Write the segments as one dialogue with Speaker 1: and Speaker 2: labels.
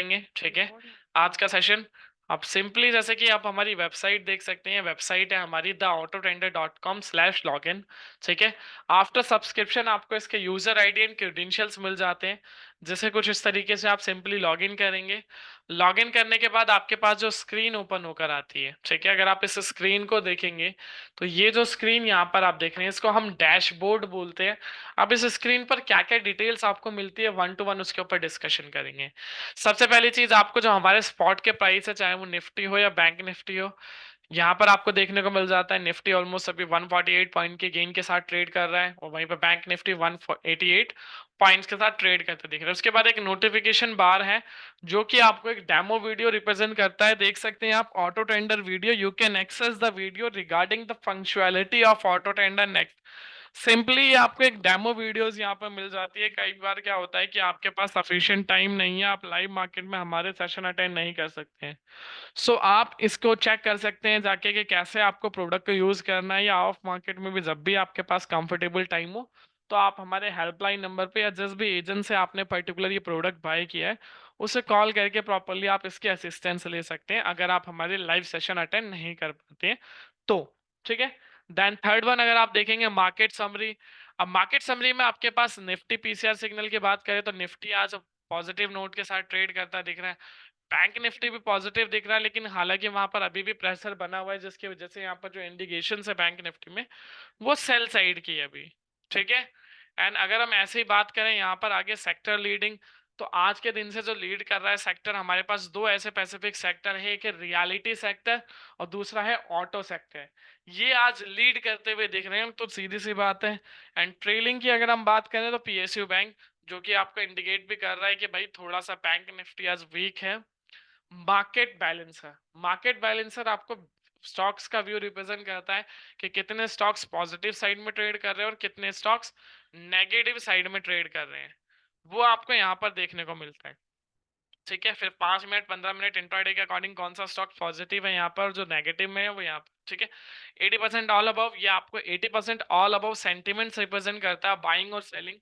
Speaker 1: करेंगे, ठीक है। आज का सेशन आप सिंपली जैसे कि आप हमारी वेबसाइट देख सकते हैं, वेबसाइट है हमारी theautotender.com/login, ठीक है। आफ्टर सब्सक्रिप्शन आपको इसके यूजर आईडी एंड क्रेडेंशियल्स मिल जाते हैं, जैसे कुछ इस तरीके से आप सिंपली लॉगिन करेंगे। लॉगिन करने के बाद आपके पास जो स्क्रीन ओपन होकर आती है, ठीक है, अगर आप इस स्क्रीन को देखेंगे तो ये जो स्क्रीन यहाँ पर आप देख रहे हैं इसको हम डैशबोर्ड बोलते हैं। अब इस स्क्रीन पर क्या क्या डिटेल्स आपको मिलती है, 1 to 1 उसके ऊपर डिस्कशन करेंगे। सबसे पहली चीज आपको जो हमारे स्पॉट के प्राइस है, चाहे वो निफ्टी हो या बैंक निफ्टी हो, यहाँ पर आपको देखने को मिल जाता है निफ्टी ऑलमोस्ट अभी 148 पॉइंट के गेन के साथ ट्रेड कर रहा है, और वहीं पर बैंक निफ्टी 188 पॉइंट्स के साथ ट्रेड करते दिख रहा है। उसके बाद एक नोटिफिकेशन बार है जो कि आपको एक डेमो वीडियो रिप्रेजेंट करता है, देख सकते हैं आप, auto tender video. You can access the video regarding the functionality of auto tender next. Simply आपको एक डेमो वीडियोस यहाँ पर मिल जाती है। कई बार क्या होता है कि आपके पास सफिशिएंट टाइम नहीं है, आप लाइव मार्केट में हमारे सेशन अटेंड नहीं कर सकते हैं। सो आप इसको चेक कर सकते हैं जाके कि कैसे आपको प्रोडक्ट को यूज करना है, या ऑफ मार्केट में भी जब भी आपके पास कंफर्टेबल टाइम हो तो आप हमारे हेल्पलाइन नंबर पे या जिस भी एजेंट से आपने पर्टिकुलर ये प्रोडक्ट बाय किया है उसे कॉल करके प्रॉपरली आप इसके असिस्टेंस ले सकते हैं, अगर आप हमारे लाइव सेशन अटेंड नहीं कर पाते हैं तो, ठीक है। देन थर्ड वन अगर आप देखेंगे मार्केट समरी। अब मार्केट समरी में आपके पास निफ्टी पीसीआर सिग्नल की बात करें तो निफ्टी आज पॉजिटिव नोट के साथ ट्रेड करता दिख रहा है। बैंक निफ्टी भी पॉजिटिव दिख रहा है, लेकिन हालांकि वहां पर अभी भी प्रेशर बना हुआ है, जिसकी वजह से यहाँ पर जो इंडिकेशन है बैंक निफ्टी में वो सेल साइड की है अभी, ठीक है। एंड अगर हम ऐसे ही बात करें यहाँ पर आगे सेक्टर लीडिंग, तो आज के दिन से जो लीड कर रहा है सेक्टर, हमारे पास दो ऐसे पैसिफिक सेक्टर है, एक है रियलिटी सेक्टर और दूसरा है ऑटो सेक्टर। ये आज लीड करते हुए दिख रहे हैं, तो सीधी सी बात है। एंड ट्रेलिंग की अगर हम बात करें तो पीएसयू बैंक, जो कि आपको इंडिकेट भी कर रहा है कि भाई थोड़ा सा बैंक निफ्टी आज वीक है। मार्केट बैलेंसर, मार्केट बैलेंसर आपको स्टॉक्स का व्यू रिप्रेजेंट करता है कि कितने स्टॉक्स पॉजिटिव साइड में ट्रेड कर रहे हैं और कितने स्टॉक्स नेगेटिव साइड में ट्रेड कर रहे हैं, वो आपको यहाँ पर देखने को मिलता है, ठीक है। फिर 5 मिनट 15 मिनट इंट्राडे के अकॉर्डिंग कौन सा स्टॉक पॉजिटिव है यहाँ पर, जो नेगेटिव में है वो यहाँ पर, ठीक है। 80% ऑल अबव, ये आपको 80% ऑल अबव सेंटिमेंट्स रिप्रेजेंट करता है, बाइंग और सेलिंग।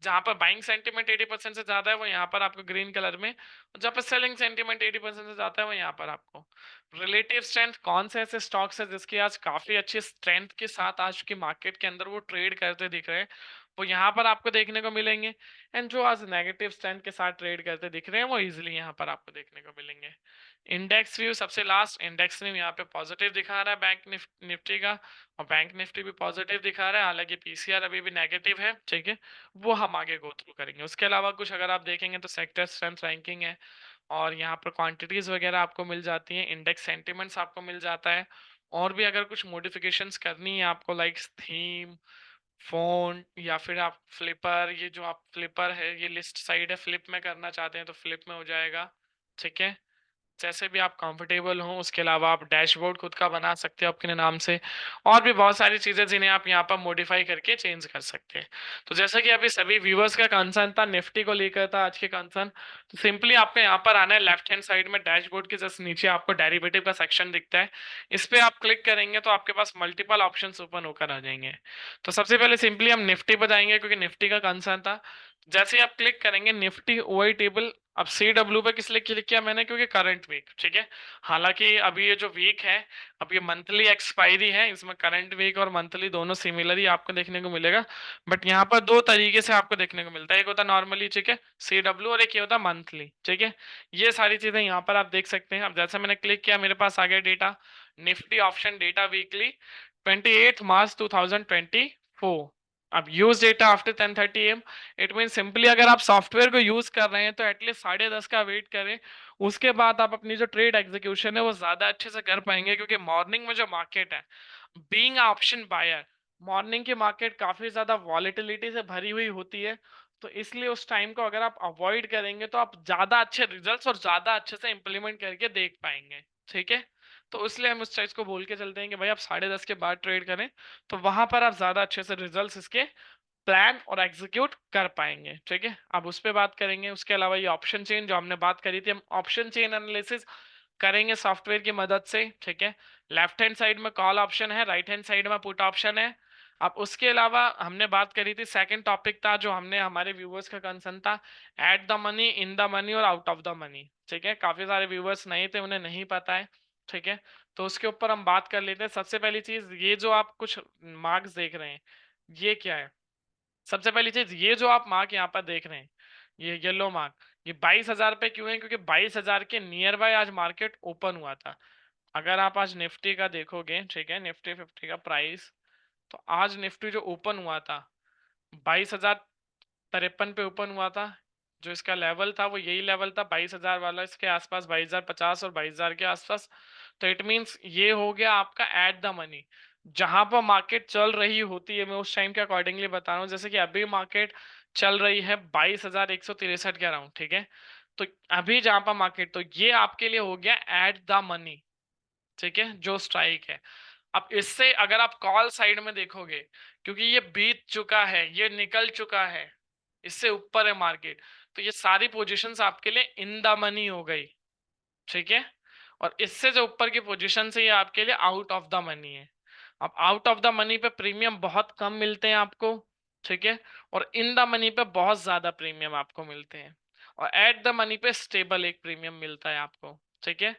Speaker 1: जहां पर बाइंग सेंटिमेंट 80% से ज्यादा है वो यहाँ पर आपको ग्रीन कलर में, और जहाँ पर सेलिंग सेंटिमेंट 80% से ज्यादा है वो यहाँ पर आपको रिलेटिव स्ट्रेंथ, कौन से ऐसे स्टॉक्स है जिसकी आज काफी अच्छी स्ट्रेंथ के साथ आज की मार्केट के अंदर वो ट्रेड करते दिख रहे हैं, वो यहाँ पर आपको देखने को मिलेंगे। एंड जो आज नेगेटिव स्टैंड के साथ ट्रेड करते दिख रहे हैं वो इजीली यहाँ पर आपको देखने को मिलेंगे। इंडेक्स व्यू सबसे लास्ट, इंडेक्स व्यू यहाँ पे पॉजिटिव दिखा रहा है बैंक निफ्टी का, और बैंक निफ्टी भी पॉजिटिव दिखा रहा है, हालांकि पीसीआर अभी भी नेगेटिव है, ठीक है। वो हम आगे गो थ्रू करेंगे। उसके अलावा कुछ अगर आप देखेंगे तो सेक्टर स्ट्रेंथ रैंकिंग है, और यहाँ पर क्वांटिटीज वगैरह आपको मिल जाती हैं, इंडेक्स सेंटिमेंट्स आपको मिल जाता है। और भी अगर कुछ मॉडिफिकेशंस करनी है आपको, लाइक थीम, फोन, या फिर आप फ्लिपर, ये जो आप फ्लिपर है ये लिस्ट साइड है, फ्लिप में करना चाहते हैं तो फ्लिप में हो जाएगा, ठीक है। जैसे भी आप कंफर्टेबल हो। उसके अलावा आप डैशबोर्ड खुद का बना सकते हो अपने नाम से, और भी बहुत सारी चीजें जिन्हें आप यहाँ पर मॉडिफाई करके चेंज कर सकते हैं। तो जैसा कि अभी सभी व्यूवर्स का कंसर्न था, निफ्टी को लेकर था आज के कंसर्न, तो सिंपली आपको यहाँ पर आना है, लेफ्ट हैंड साइड में डैशबोर्ड के जस्ट नीचे आपको डेरिवेटिव का सेक्शन दिखता है, इस पे आप क्लिक करेंगे तो आपके पास मल्टीपल ऑप्शन ओपन होकर आ जाएंगे। तो सबसे पहले सिंपली हम निफ्टी पर जाएंगे क्योंकि निफ्टी का कंसर्न था। जैसे ही आप क्लिक करेंगे निफ्टी ओआई टेबल, अब सी डब्ल्यू पे किस लिए क्लिक किया मैंने, क्योंकि करंट वीक, ठीक है। हालांकि अभी ये जो वीक है, अब ये मंथली एक्सपायरी है, इसमें करंट वीक और मंथली दोनों सिमिलर ही आपको देखने को मिलेगा। बट यहाँ पर दो तरीके से आपको देखने को मिलता है, एक होता है नॉर्मली, ठीक है, सी डब्ल्यू, और एक ये होता है मंथली, ठीक है। ये सारी चीजें यहाँ पर आप देख सकते हैं। अब जैसे मैंने क्लिक किया मेरे पास आ गया data, Nifty option data weekly 28 मार्च 2024। अब use data after 10:30 AM, it mean simply अगर आप सॉफ्टवेयर को यूज कर रहे हैं तो एटलीस्ट 10:30 का वेट करें, उसके बाद आप अपनी जो ट्रेड एग्जीक्यूशन है वो ज्यादा अच्छे से कर पाएंगे, क्योंकि मॉर्निंग में जो मार्केट है, बीइंग ऑप्शन बायर, मॉर्निंग की मार्केट काफी ज्यादा वॉलेटिलिटी से भरी हुई होती है। तो इसलिए उस टाइम को अगर आप अवॉइड करेंगे तो आप ज्यादा अच्छे रिजल्ट्स और ज्यादा अच्छे से इंप्लीमेंट करके देख पाएंगे, ठीक है। तो इसलिए हम उस चीज को बोल के चलते हैं कि भाई आप 10:30 के बाद ट्रेड करें, तो वहां पर आप ज्यादा अच्छे से रिजल्ट्स इसके प्लान और एग्जीक्यूट कर पाएंगे, ठीक है। अब उस पर बात करेंगे। उसके अलावा ये ऑप्शन चेन जो हमने बात करी थी, हम ऑप्शन चेन एनालिसिस करेंगे सॉफ्टवेयर की मदद से, ठीक है। लेफ्ट हैंड साइड में कॉल ऑप्शन है, राइट हैंड साइड में पुट ऑप्शन है। अब उसके अलावा हमने बात करी थी, सेकंड टॉपिक था जो हमने हमारे व्यूवर्स का कंसर्न था, at the money, in the money और आउट ऑफ द मनी। ठीक है, काफी सारे व्यूवर्स नहीं थे, उन्हें नहीं पता है। ठीक है, तो उसके ऊपर हम बात कर लेते हैं। सबसे पहली चीज, ये जो आप कुछ मार्क्स देख रहे हैं, ये क्या है? सबसे पहली चीज, ये जो आप मार्क यहाँ पर देख रहे हैं, ये येलो मार्क, ये 22,000 पे क्यों है? क्योंकि 22,000 के नियर बाय आज मार्केट ओपन हुआ था। अगर आप आज निफ्टी का देखोगे, ठीक है, निफ्टी 50 का प्राइस, तो आज निफ्टी जो ओपन हुआ था 22,053 पे ओपन हुआ था। जो इसका लेवल था वो यही लेवल था, 22,000 वाला, इसके आसपास 22,050 और 22,000 के आसपास। तो इट मींस ये हो गया आपका एट द मनी। जहां पर मार्केट चल रही होती है, मैं उस टाइम के अकॉर्डिंगली बता रहा हूँ। जैसे कि अभी मार्केट चल रही है 22,163 के अराउंड, ठीक है। तो अभी जहां पर मार्केट, तो ये आपके लिए हो गया एट द मनी, ठीक है, जो स्ट्राइक है। अब इससे अगर आप कॉल साइड में देखोगे, क्योंकि ये बीत चुका है, ये निकल चुका है, इससे ऊपर है मार्केट, तो ये सारी पोजीशंस आपके लिए इन द मनी हो गई, ठीक है। और इससे जो ऊपर की पोजीशन है, ये आपके लिए आउट ऑफ द मनी है। अब आउट ऑफ द मनी पे प्रीमियम बहुत कम मिलते हैं आपको, ठीक है, और इन द मनी पे बहुत ज्यादा प्रीमियम आपको मिलते हैं, और एट द मनी पे स्टेबल एक प्रीमियम मिलता है आपको, ठीक है।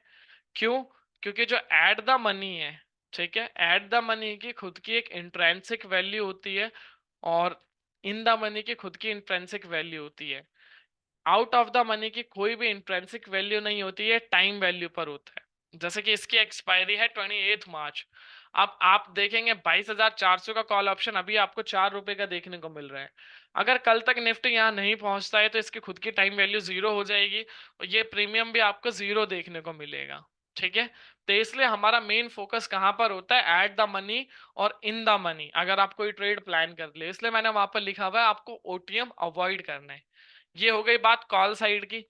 Speaker 1: क्यों? क्योंकि जो एट द मनी है, ठीक है, एट द मनी की खुद की एक इंट्रेंसिक वैल्यू होती है, और इन द मनी की खुद की इंट्रेंसिक वैल्यू होती है। आउट ऑफ द मनी की कोई भी इंट्रेंसिक वैल्यू नहीं होती है, टाइम वैल्यू पर होता है। जैसे कि इसकी एक्सपायरी है 28 मार्च। अब आप देखेंगे 22,400 का कॉल ऑप्शन अभी आपको 4 रुपए का देखने को मिल रहा है। अगर कल तक निफ्टी यहाँ नहीं पहुंचता है, तो इसकी खुद की टाइम वैल्यू जीरो हो जाएगी, और ये प्रीमियम भी आपको जीरो देखने को मिलेगा, ठीक है। तो इसलिए हमारा मेन फोकस कहाँ पर होता है? एट द मनी और इन द मनी, अगर आप कोई ट्रेड प्लान कर ले। इसलिए मैंने वहां पर लिखा हुआ है आपको ओटीएम अवॉइड करना है। ये हो गई बात कॉल साइड की।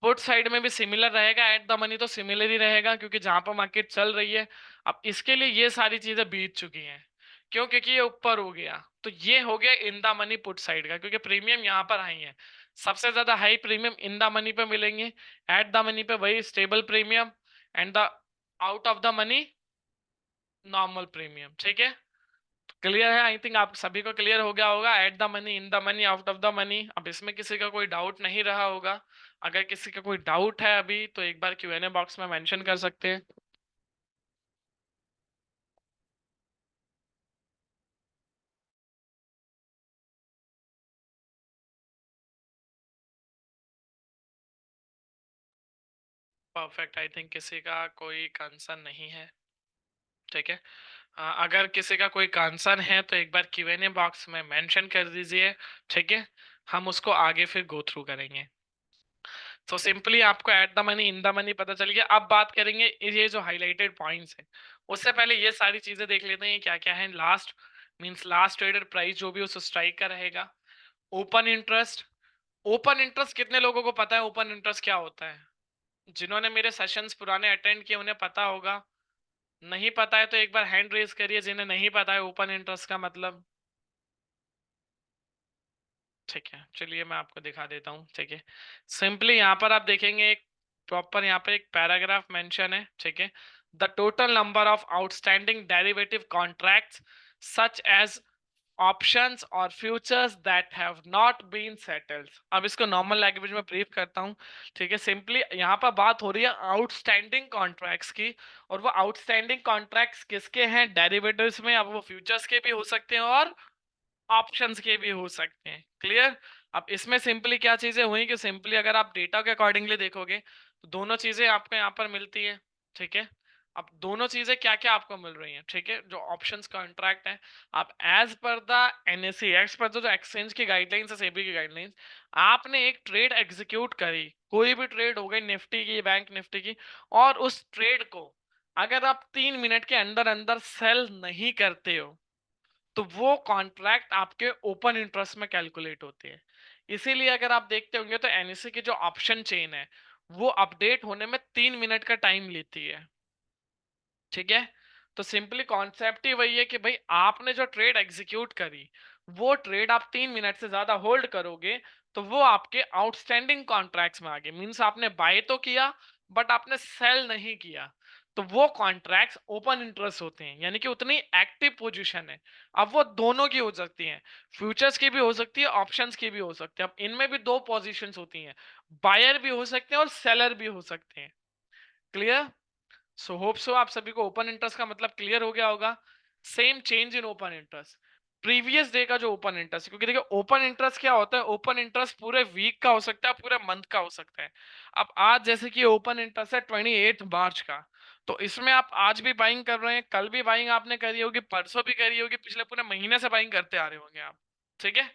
Speaker 1: पुट साइड में भी सिमिलर रहेगा, एट द मनी तो सिमिलर ही रहेगा, क्योंकि जहां पर मार्केट चल रही है। अब इसके लिए ये सारी चीजें बीत चुकी हैं, क्यों? क्योंकि ये ऊपर हो गया। तो ये हो गया in the money put side का, क्योंकि प्रीमियम यहाँ पर हाई है। सबसे ज्यादा high premium in the money पे मिलेंगे, एट द मनी पे वही stable premium, and the out of the money normal premium, ठीक है। क्लियर है? आई थिंक आप सभी को क्लियर हो गया होगा, at the money, in the money, out of the money. अब इसमें किसी का कोई डाउट नहीं रहा होगा। अगर किसी का कोई डाउट है अभी, तो एक बार क्यूएनए बॉक्स में मेंशन कर सकते हैं। परफेक्ट, आई थिंक किसी का कोई कंसर्न नहीं है, ठीक है। अगर किसी का कोई कंसर्न है तो एक बार क्यूएनए बॉक्स में मेंशन कर दीजिए, ठीक है। हम उसको आगे फिर गो थ्रू करेंगे। तो सिंपली आपको at the money, in the money पता चल गया। अब बात करेंगे ये जो हाईलाइटेड पॉइंट्स है, उससे पहले ये सारी चीजें देख लेते हैं क्या क्या है। Last means last traded price जो भी उस स्ट्राइक का रहेगा। ओपन इंटरेस्ट, ओपन इंटरेस्ट कितने लोगों को पता है ओपन इंटरेस्ट क्या होता है? जिन्होंने मेरे सेशंस पुराने अटेंड किए उन्हें पता होगा। नहीं पता है तो एक बार हैंड रेज करिए जिन्हें नहीं पता है ओपन इंटरेस्ट का मतलब। ठीक है, चलिए मैं आपको दिखा देता हूँ, ठीक है। सिंपली यहाँ पर आप देखेंगे एक प्रॉपर यहाँ पे एक पैराग्राफ मेंशन है, ठीक है। The total number of outstanding derivative contracts such as options और futures that have not been settled. अब इसको नॉर्मल लैंग्वेज में ब्रीफ करता हूँ, ठीक है। सिंपली यहाँ पर बात हो रही है आउटस्टैंडिंग कॉन्ट्रैक्ट्स की, और वो आउटस्टैंडिंग कॉन्ट्रैक्ट्स किसके हैं? डेरिवेटिव्स में। अब वो फ्यूचर्स के भी हो सकते हैं और ऑप्शंस के भी हो सकते हैं, क्लियर। अब इसमें सिंपली क्या चीजें हुई कि सिंपली अगर आप डेटा के अकॉर्डिंगली देखोगे, तो दोनों चीजें आपको यहाँ पर मिलती है, ठीक है। अब दोनों चीजें क्या क्या आपको मिल रही हैं, ठीक है। जो ऑप्शंस कॉन्ट्रैक्ट है, आप as per the NSC, as per जो एक्सचेंज की गाइडलाइंस है, सेबी की गाइडलाइंस, आपने एक ट्रेड एग्जीक्यूट करी, कोई भी ट्रेड हो गई, निफ्टी की, बैंक निफ्टी की, और उस ट्रेड को अगर आप 3 मिनट के अंदर अंदर सेल नहीं करते हो, तो वो कॉन्ट्रैक्ट आपके ओपन इंटरेस्ट में कैलकुलेट होते हैं। इसीलिए अगर आप देखते होंगे तो एनएससी की जो ऑप्शन चेन है, वो अपडेट होने में 3 मिनट का टाइम लेती है, ठीक है। तो सिंपली कॉन्सेप्ट ही वही है कि भाई आपने जो ट्रेड एग्जीक्यूट करी, वो ट्रेड आप 3 मिनट से ज्यादा होल्ड करोगे, तो वो आपके आउटस्टैंडिंग कॉन्ट्रैक्ट्स में आ गए। मीन्स आपने बाय तो किया, बट आपने सेल नहीं किया। तो वो कॉन्ट्रैक्ट्स ओपन इंटरेस्ट होते हैं, यानी कि उतनी एक्टिव पोजीशन है। अब वो दोनों की हो सकती हैं, फ्यूचर्स की भी हो सकती है, ऑप्शंस की भी हो सकती है। अब इनमें भी दो पोजीशंस होती हैं, बायर भी हो सकते हैं और सेलर भी हो सकते हैं। क्लियर? सो होप सो आप सभी को ओपन इंटरेस्ट का मतलब क्लियर हो गया होगा। Same change in open interest, previous day का जो ओपन इंटरेस्ट, क्योंकि देखिए ओपन इंटरेस्ट क्या होता है, ओपन इंटरेस्ट पूरे वीक का हो सकता है, पूरे मंथ का हो सकता है। अब आज जैसे कि ओपन इंटरेस्ट है 28 मार्च का, तो इसमें आप आज भी बाइंग कर रहे हैं, कल भी बाइंग आपने करी होगी, परसों भी करी होगी, पिछले पूरे महीने से बाइंग करते आ रहे होंगे आप। ठीक है,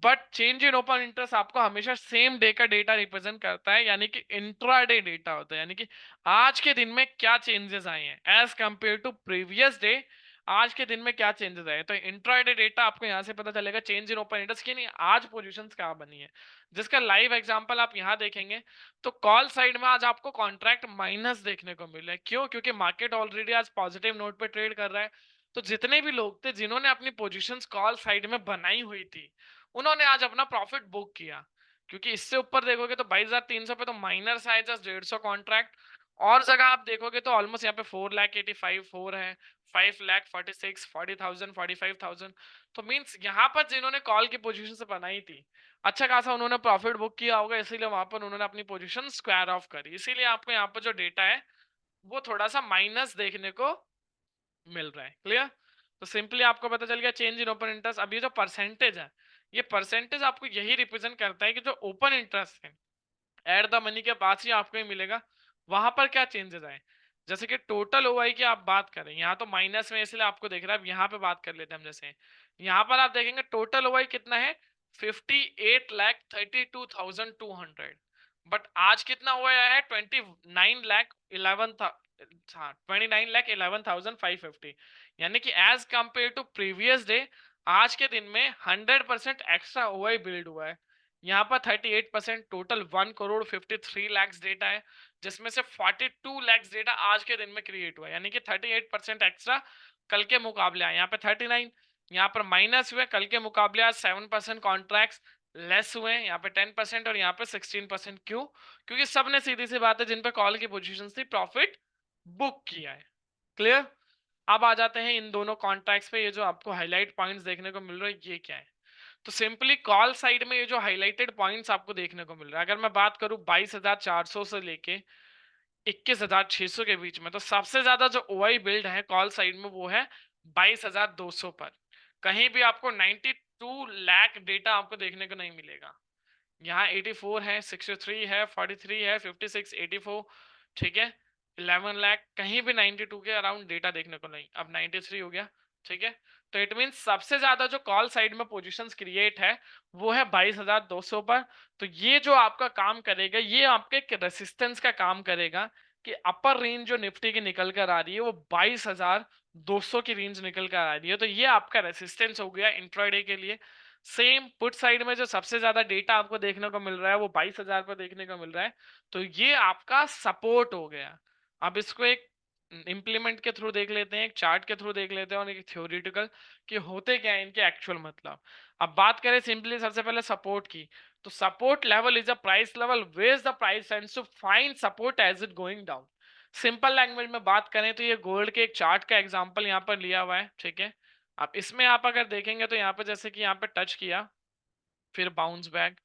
Speaker 1: but change in open interest आपको हमेशा सेम डे का डेटा रिप्रेजेंट करता है, यानी कि इंट्राडे डेटा होता है, यानी कि आज के दिन में क्या चेंजेस आए हैं as compare to previous day. आज के दिन में क्या चेंजेस आए, तो इंट्राडे डेटा आपको यहां से पता चलेगा चेंज इन ओपन इंटरेस्ट की नहीं, आज पोजीशंस क्या बनी है, जिसका लाइव एग्जांपल आप यहां देखेंगे। तो कॉल साइड में आज आपको कॉन्ट्रैक्ट माइनस देखने को मिला है, क्यों? क्योंकि मार्केट ऑलरेडी आज पॉजिटिव नोट पे ट्रेड कर रहा है। तो जितने भी लोग थे जिन्होंने अपनी पोजीशंस कॉल साइड में बनाई हुई थी, उन्होंने आज अपना प्रॉफिट बुक किया, क्योंकि इससे ऊपर देखोगे तो 22,300 पे तो माइनर है जस्ट 150 कॉन्ट्रैक्ट। और जगह आप देखोगे तो ऑलमोस्ट यहाँ पे 4,85,000 4 है, 5,46,000 40,000 45,000। तो मींस यहाँ पर जिन्होंने कॉल की पोजीशन से बनाई थी, अच्छा खासा उन्होंने प्रॉफिट बुक किया होगा, इसीलिए वहां पर उन्होंने अपनी पोजीशन स्क्वायर ऑफ करी, इसीलिए आपको यहाँ पर जो डेटा है वो थोड़ा सा माइनस देखने को मिल रहा है। क्लियर? तो सिंपली आपको पता चल गया चेंज इन ओपन इंटरेस्ट। अब ये जो परसेंटेज है, ये परसेंटेज आपको यही रिप्रेजेंट करता है कि जो ओपन इंटरेस्ट है एट द मनी के पास ही आपको ही मिलेगा, वहां पर क्या चेंजेस आए। जैसे कि टोटल ओआई की आप बात करें, यहाँ तो माइनस में इसलिए आपको देख रहा है, यहाँ पे बात कर लेते हैं हम। जैसे यहाँ पर आप देखेंगे टोटल ओआई कितना है, 58,32,200, बट आज कितना हुआ है, 29,11 हाँ 29,11,550, यानी कि as compare to previous day आज के दिन में 100% एक्स्ट्रा ओआई बिल्ड हुआ है। यहाँ पर 38% टोटल 1,53,00,000 डेटा है, जिसमें से 42 लाख डेटा आज के दिन में क्रिएट हुआ है, यानी कि 38% एक्स्ट्रा कल के मुकाबले आए। यहाँ पे 39, यहाँ पर माइनस हुए, कल के मुकाबले आज 7% कॉन्ट्रैक्ट्स लेस हुए, यहाँ पे 10% और यहाँ पे 16%। क्यों? क्योंकि सबने सीधी सी बात है जिन पे कॉल की पोजीशन थी प्रॉफिट बुक किया है। क्लियर? अब आ जाते हैं इन दोनों कॉन्ट्रैक्ट्स पे, ये जो आपको हाईलाइट पॉइंट्स देखने को मिल रहा है ये क्या है। तो सिंपली कॉल साइड में ये जो हाईलाइटेड पॉइंट्स आपको देखने को मिल रहा है, अगर मैं बात करूं 22,400 से लेके 21,600 के बीच में, तो सबसे ज्यादा जो ओआई बिल्ड है कॉल साइड में वो है 22,200 पर। कहीं भी आपको 92 लाख डेटा आपको देखने को नहीं मिलेगा। यहाँ 84 है, 63 है, 43 है, 56, 84, ठीक है, 11 लाख, कहीं भी 92 के अराउंड डेटा देखने को नहीं। अब 93 हो गया, ठीक है। तो इट मीन सबसे ज्यादा जो कॉल साइड में पोजीशंस क्रिएट है वो है 22,200 पर। तो ये जो आपका काम करेगा, ये आपके रेसिस्टेंस का काम करेगा कि अपर रेंज जो निफ्टी की निकल कर आ रही है वो 22,200 की रेंज निकल कर आ रही है, तो ये आपका रेसिस्टेंस हो गया इंट्राडे के लिए। सेम पुट साइड में जो सबसे ज्यादा डेटा आपको देखने को मिल रहा है वो 22,000 पर देखने को मिल रहा है, तो ये आपका सपोर्ट हो गया। अब इसको एक इंप्लीमेंट के थ्रू देख लेते हैं, एक चार्ट के थ्रू देख लेते हैं और एक थ्योरेटिकल कि होते क्या है इनके एक्चुअल मतलब। अब बात करें सिंपली सबसे पहले सपोर्ट की, तो support level is a price level where the price tends to find support as it going down. Simple language में बात करें तो ये गोल्ड के एक चार्ट का एग्जांपल यहाँ पर लिया हुआ है, ठीक है। अब इसमें आप अगर देखेंगे तो यहाँ पे जैसे कि यहाँ पे टच किया, फिर बाउंस बैक,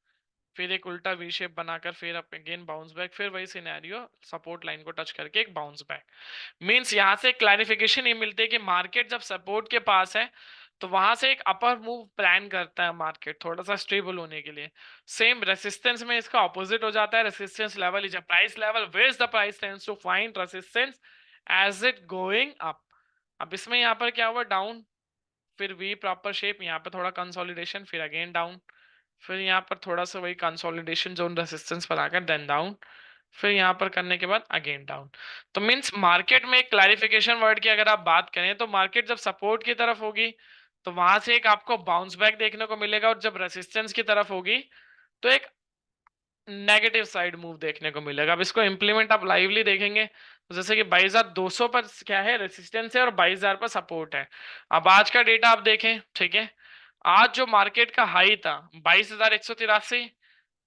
Speaker 1: फिर एक उल्टा वी शेप बनाकर फिर अगेन बाउंस बैक, फिर वही सिनेरियो सपोर्ट लाइन को टच करके एक बाउंस बैक। मींस यहाँ से क्लैरिफिकेशन ये मिलती है कि मार्केट जब सपोर्ट के पास है तो वहां से एक अपर मूव प्लान करता है मार्केट थोड़ा सा स्टेबल होने के लिए। सेम रेसिस्टेंस में इसका ऑपोजिट हो जाता है, resistance level is a price level where the price tends to find resistance as it going up. अब इसमें यहाँ पर क्या हुआ, डाउन, फिर वी प्रॉपर शेप, यहाँ पे थोड़ा कंसोलिडेशन, फिर अगेन डाउन, फिर यहाँ पर थोड़ा सा वही कंसोलिडेशन जोन रेसिस्टेंस पर आकर देन डाउन, फिर यहाँ पर करने के बाद अगेन डाउन। तो मींस मार्केट में एक क्लैरिफिकेशन वर्ड की अगर आप बात करें तो मार्केट जब सपोर्ट की तरफ होगी तो वहां से एक आपको बाउंस बैक देखने को मिलेगा, और जब रेसिस्टेंस की तरफ होगी तो एक नेगेटिव साइड मूव देखने को मिलेगा। अब इसको इंप्लीमेंट आप लाइवली देखेंगे तो जैसे कि 22,200 पर क्या है, रेसिस्टेंस है, और 22,000 पर सपोर्ट है। अब आज का डेटा आप देखें, ठीक है, आज जो मार्केट का हाई था 22,183,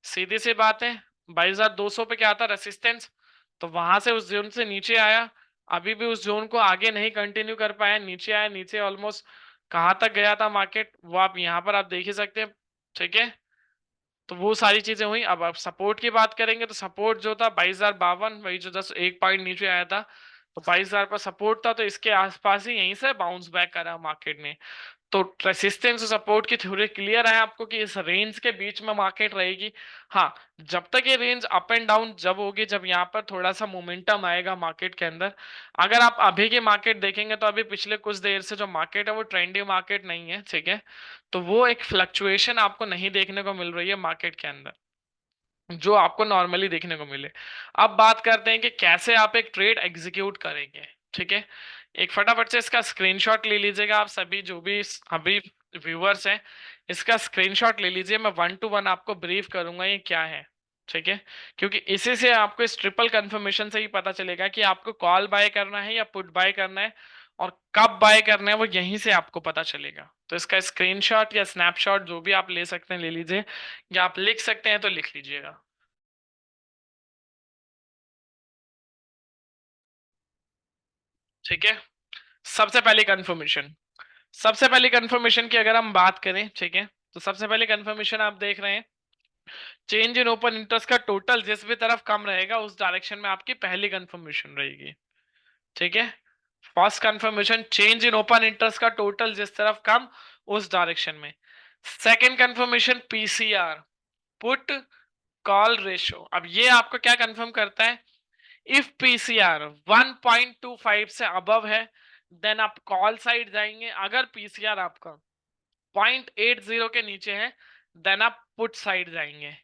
Speaker 1: सीधी सी बात है 22,200 पे क्या था रेसिस्टेंस, तो वहां से उस जोन से नीचे आया, अभी भी उस जोन को आगे नहीं कंटिन्यू कर पाया, नीचे आया, नीचे ऑलमोस्ट कहाँ तक गया था मार्केट वो आप यहाँ पर आप देख ही सकते हैं। ठीक है, तो वो सारी चीजें हुई। अब आप सपोर्ट की बात करेंगे तो सपोर्ट जो था 22,052, वही जो 1 पॉइंट नीचे आया था, तो 22,000 पर सपोर्ट था, तो इसके आसपास ही यहीं से बाउंस बैक करा मार्केट ने। तो रेसिस्टेंस और सपोर्ट की थ्योरी क्लियर है आपको कि इस रेंज के बीच में मार्केट रहेगी। हाँ, जब तक ये रेंज अप एंड डाउन जब होगी, जब यहाँ पर थोड़ा सा मोमेंटम आएगा मार्केट के अंदर। अगर आप अभी की मार्केट देखेंगे तो अभी पिछले कुछ देर से जो मार्केट है वो ट्रेंडी मार्केट नहीं है। ठीक है, तो वो एक फ्लक्चुएशन आपको नहीं देखने को मिल रही है मार्केट के अंदर, जो आपको नॉर्मली देखने को मिले। अब बात करते हैं कि कैसे आप एक ट्रेड एग्जीक्यूट करेंगे। ठीक है, एक फटाफट से इसका स्क्रीनशॉट ले लीजिएगा आप सभी जो भी अभी व्यूअर्स हैं, इसका स्क्रीनशॉट ले लीजिए। मैं 1 to 1 आपको ब्रीफ करूंगा ये क्या है। ठीक है, क्योंकि इसी से आपको इस ट्रिपल कंफर्मेशन से ही पता चलेगा कि आपको कॉल बाय करना है या पुट बाय करना है, और कब बाय करना है वो यहीं से आपको पता चलेगा। तो इसका स्क्रीनशॉट या स्नैपशॉट जो भी आप ले सकते हैं ले लीजिए, या आप लिख सकते हैं तो लिख लीजिएगा। ठीक है, सबसे पहली कंफर्मेशन, सबसे पहली कंफर्मेशन की अगर हम बात करें, ठीक है, तो सबसे पहली कंफर्मेशन आप देख रहे हैं, चेंज इन ओपन इंटरेस्ट का टोटल जिस भी तरफ कम रहेगा उस डायरेक्शन में आपकी पहली कंफर्मेशन रहेगी। ठीक है, first confirmation, change in open interest का टोटल जिस तरफ कम उस डायरेक्शन में। Second confirmation PCR, put call ratio. अब ये आपको क्या कंफर्म करता है, इफ पीसीआर 1.25 से अबव है देन आप कॉल साइड जाएंगे, अगर पीसीआर आपका 0.80 के नीचे है देन आप पुट साइड जाएंगे।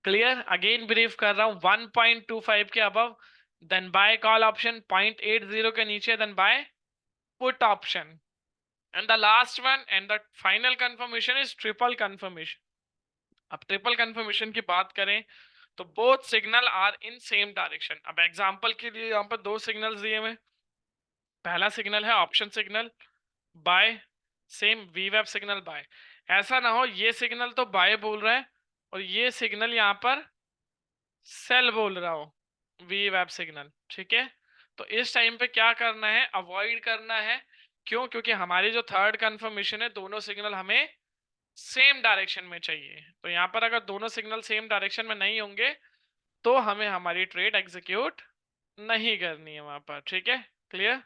Speaker 1: क्लियर, अगेन ब्रीफ कर रहा हूं, 1.25 के above then buy call option, 0.80 के नीचे then buy put option, and the last one and the final confirmation is triple confirmation. अब ट्रिपल कंफर्मेशन की बात करें तो both signal are in same direction. अब एग्जांपल के लिए यहाँ पर दो सिग्नल्स दिए हुए, पहला सिग्नल है ऑप्शन सिग्नल बाय, सेम वी वेब सिग्नल बाय। ऐसा ना हो ये सिग्नल तो बाय बोल रहा है और ये सिग्नल यहाँ पर सेल बोल रहा हो, वी वेब सिग्नल। ठीक है, तो इस टाइम पे क्या करना है, अवॉइड करना है। क्यों, क्योंकि हमारी जो थर्ड कंफर्मेशन है दोनों सिग्नल हमें सेम डायरेक्शन में चाहिए। तो यहाँ पर अगर दोनों सिग्नल सेम डायरेक्शन में नहीं होंगे तो हमें हमारी ट्रेड एग्जीक्यूट नहीं करनी है वहां पर। ठीक है, क्लियर।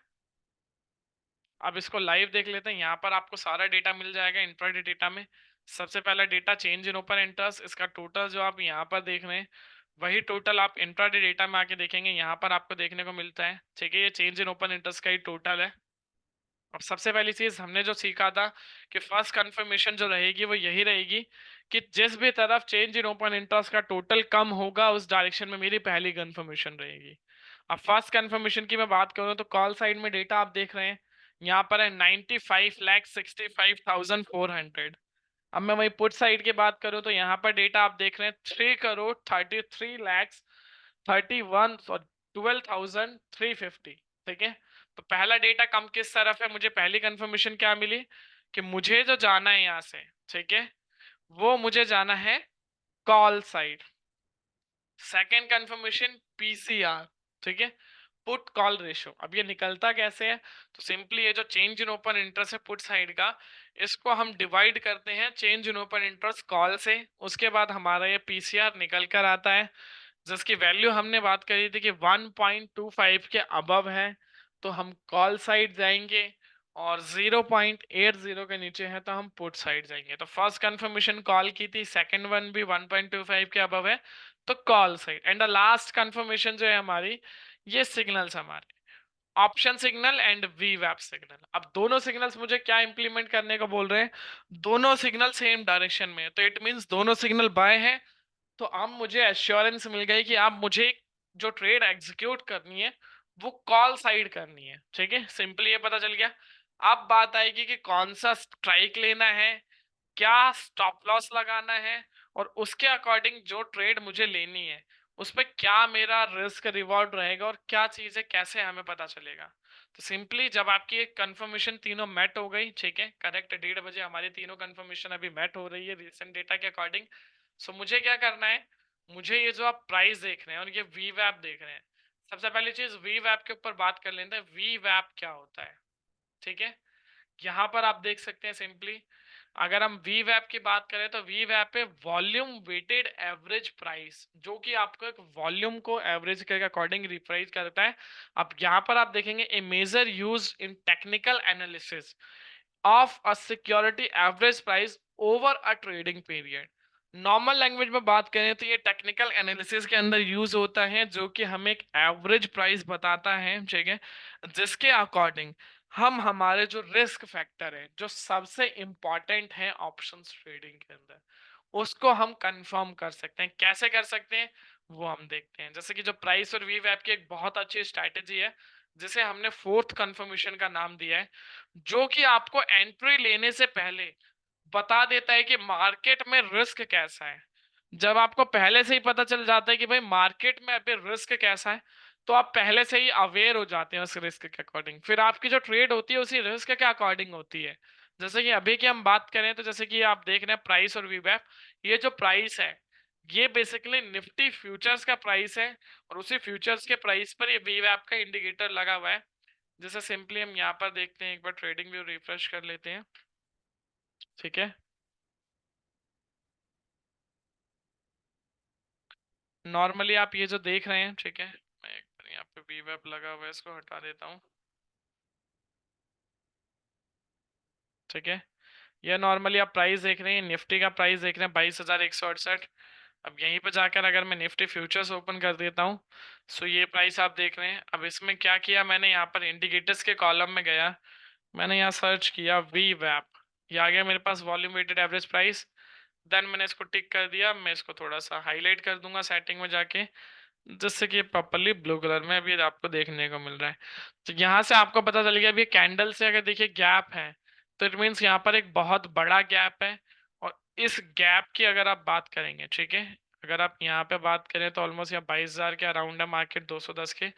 Speaker 1: अब इसको लाइव देख लेते हैं, यहाँ पर आपको सारा डेटा मिल जाएगा इंट्राडे डेटा में। सबसे पहला data change in open interest, इसका टोटल जो आप यहाँ पर देख रहे हैं वही टोटल आप इंट्राडे डेटा में आके देखेंगे, यहाँ पर आपको देखने को मिलता है। ठीक है, ये चेंज इन ओपन इंटरेस्ट का ही टोटल है। अब सबसे पहली चीज हमने जो सीखा था कि फर्स्ट कंफर्मेशन जो रहेगी वो यही रहेगी कि जिस भी तरफ चेंज इन ओपन इंटरेस्ट का टोटल कम होगा उस डायरेक्शन में मेरी पहली कंफर्मेशन रहेगी। अब फर्स्ट कंफर्मेशन की मैं बात करूं तो कॉल साइड में डेटा आप देख रहे हैं यहाँ पर है 95,65,400। अब मैं वही पुट साइड की बात करूं तो यहाँ पर डेटा आप देख रहे हैं 3,33,31,12,350। ठीक है, तो पहला डेटा कम किस तरफ है, मुझे पहली कंफर्मेशन क्या मिली कि मुझे जो जाना है यहाँ से, ठीक है, वो मुझे जाना है call side. Second confirmation PCR, ठीक है, पुट कॉल रेशो। अब ये निकलता कैसे है, तो सिंपली ये जो चेंज इन ओपन इंटरेस्ट है पुट साइड का, इसको हम डिवाइड करते हैं change in open interest call से, उसके बाद हमारा ये पीसीआर निकल कर आता है जिसकी वैल्यू हमने बात करी थी कि 1.25 के अबव है तो हम कॉल साइड जाएंगे, और 0.80 के नीचे है तो हम पुट साइड जाएंगे। तो फर्स्ट कंफर्मेशन कॉल की थी, सेकंड वन भी 1.25 के अबव है तो call side, and the last confirmation जो है हमारी, ये सिग्नल्स हमारे ऑप्शन सिग्नल एंड वी वेब सिग्नल। अब दोनों सिग्नल्स मुझे क्या इंप्लीमेंट करने को बोल रहे हैं, दोनों सिग्नल सेम डायरेक्शन में है, तो इट मींस दोनों सिग्नल बाय है। तो अब मुझे एश्योरेंस मिल गई कि अब मुझे जो ट्रेड एग्जीक्यूट करनी है वो कॉल साइड करनी है। ठीक है, सिंपली ये पता चल गया। अब बात आएगी कि कौन सा स्ट्राइक लेना है, क्या स्टॉप लॉस लगाना है, और उसके अकॉर्डिंग जो ट्रेड मुझे लेनी है उस पर क्या मेरा रिस्क रिवॉर्ड रहेगा और क्या चीज है, कैसे हमें पता चलेगा। तो सिंपली जब आपकी एक कंफर्मेशन तीनों मैट हो गई, ठीक है, करेक्ट 1:30 बजे हमारी तीनों कंफर्मेशन अभी मैट हो रही है रिसेंट डेटा के अकॉर्डिंग। सो मुझे क्या करना है, मुझे ये जो आप प्राइस देख रहे हैं और ये वी वैप देख रहे हैं, सबसे पहली चीज वी वैप के ऊपर बात कर लेते हैं, वी वैप क्या होता है। ठीक है, यहाँ पर आप देख सकते हैं सिंपली, अगर हम वी वैप की बात करें तो वी वैप है वॉल्यूम वेटेड एवरेज प्राइस, जो कि आपको एक वॉल्यूम को एवरेज के अकॉर्डिंग रिप्राइस करता है। अब यहाँ पर आप देखेंगे a major use in technical analysis of a security average price over a trading period. Normal language में बात करें तो ये टेक्निकल एनालिसिस के अंदर यूज होता है, जो कि हमें एक एवरेज प्राइस बताता है, ठीक है, जिसके अकॉर्डिंग हम हमारे जो रिस्क फैक्टर है, जो सबसे इंपॉर्टेंट है ऑप्शंस ट्रेडिंग के अंदर, उसको हम कंफर्म कर सकते हैं। कैसे कर सकते हैं वो हम देखते हैं। जैसे कि जो प्राइस और वी वैप की एक बहुत अच्छी स्ट्रैटेजी है, जिसे हमने फोर्थ कंफर्मेशन का नाम दिया है, जो कि आपको एंट्री लेने से पहले बता देता है कि मार्केट में रिस्क कैसा है। जब आपको पहले से ही पता चल जाता है कि भाई मार्केट में अभी रिस्क कैसा है, तो आप पहले से ही अवेयर हो जाते हैं उस रिस्क के अकॉर्डिंग, फिर आपकी जो ट्रेड होती है उसी रिस्क के अकॉर्डिंग होती है। जैसे कि अभी की हम बात करें तो जैसे कि आप देख रहे हैं प्राइस और वीवैप, ये जो प्राइस है ये बेसिकली निफ्टी फ्यूचर्स का प्राइस है, और उसी फ्यूचर्स के प्राइस पर ये वीवैप का इंडिकेटर लगा हुआ है। जैसे सिंपली हम यहाँ पर देखते हैं, एक बार ट्रेडिंग व्यू रिफ्रेश कर लेते हैं। ठीक है, नॉर्मली आप ये जो देख रहे हैं, ठीक है, मैं एक बार यहाँ पे वी वेब लगा हुआ है, इसको हटा देता हूँ। ठीक है, ये नॉर्मली आप प्राइस देख रहे हैं, निफ्टी का प्राइस देख रहे हैं 22,168। अब यहीं पे जाकर अगर मैं निफ्टी फ्यूचर्स ओपन कर देता हूँ, सो ये प्राइस आप देख रहे हैं। अब इसमें क्या किया मैंने, यहाँ पर इंडिकेटर्स के कॉलम में गया, मैंने यहाँ सर्च किया वी वैप, ये आ गया मेरे पास volume weighted average price. Then मैंने इसको टिक कर दिया, मैं इसको थोड़ा सा हाईलाइट कर दूंगा सेटिंग में जाके, जिससे कि प्रॉपरली ब्लू कलर में अभी आपको देखने को मिल रहा है। तो यहाँ से आपको पता चल गया, अभी कैंडल से अगर देखिए गैप है, तो इट मीन्स यहाँ पर एक बहुत बड़ा गैप है। और इस गैप की अगर आप बात करेंगे, ठीक है, अगर आप यहाँ पे बात करें तो ऑलमोस्ट यहाँ 22,000 के अराउंड है मार्केट, 210 के।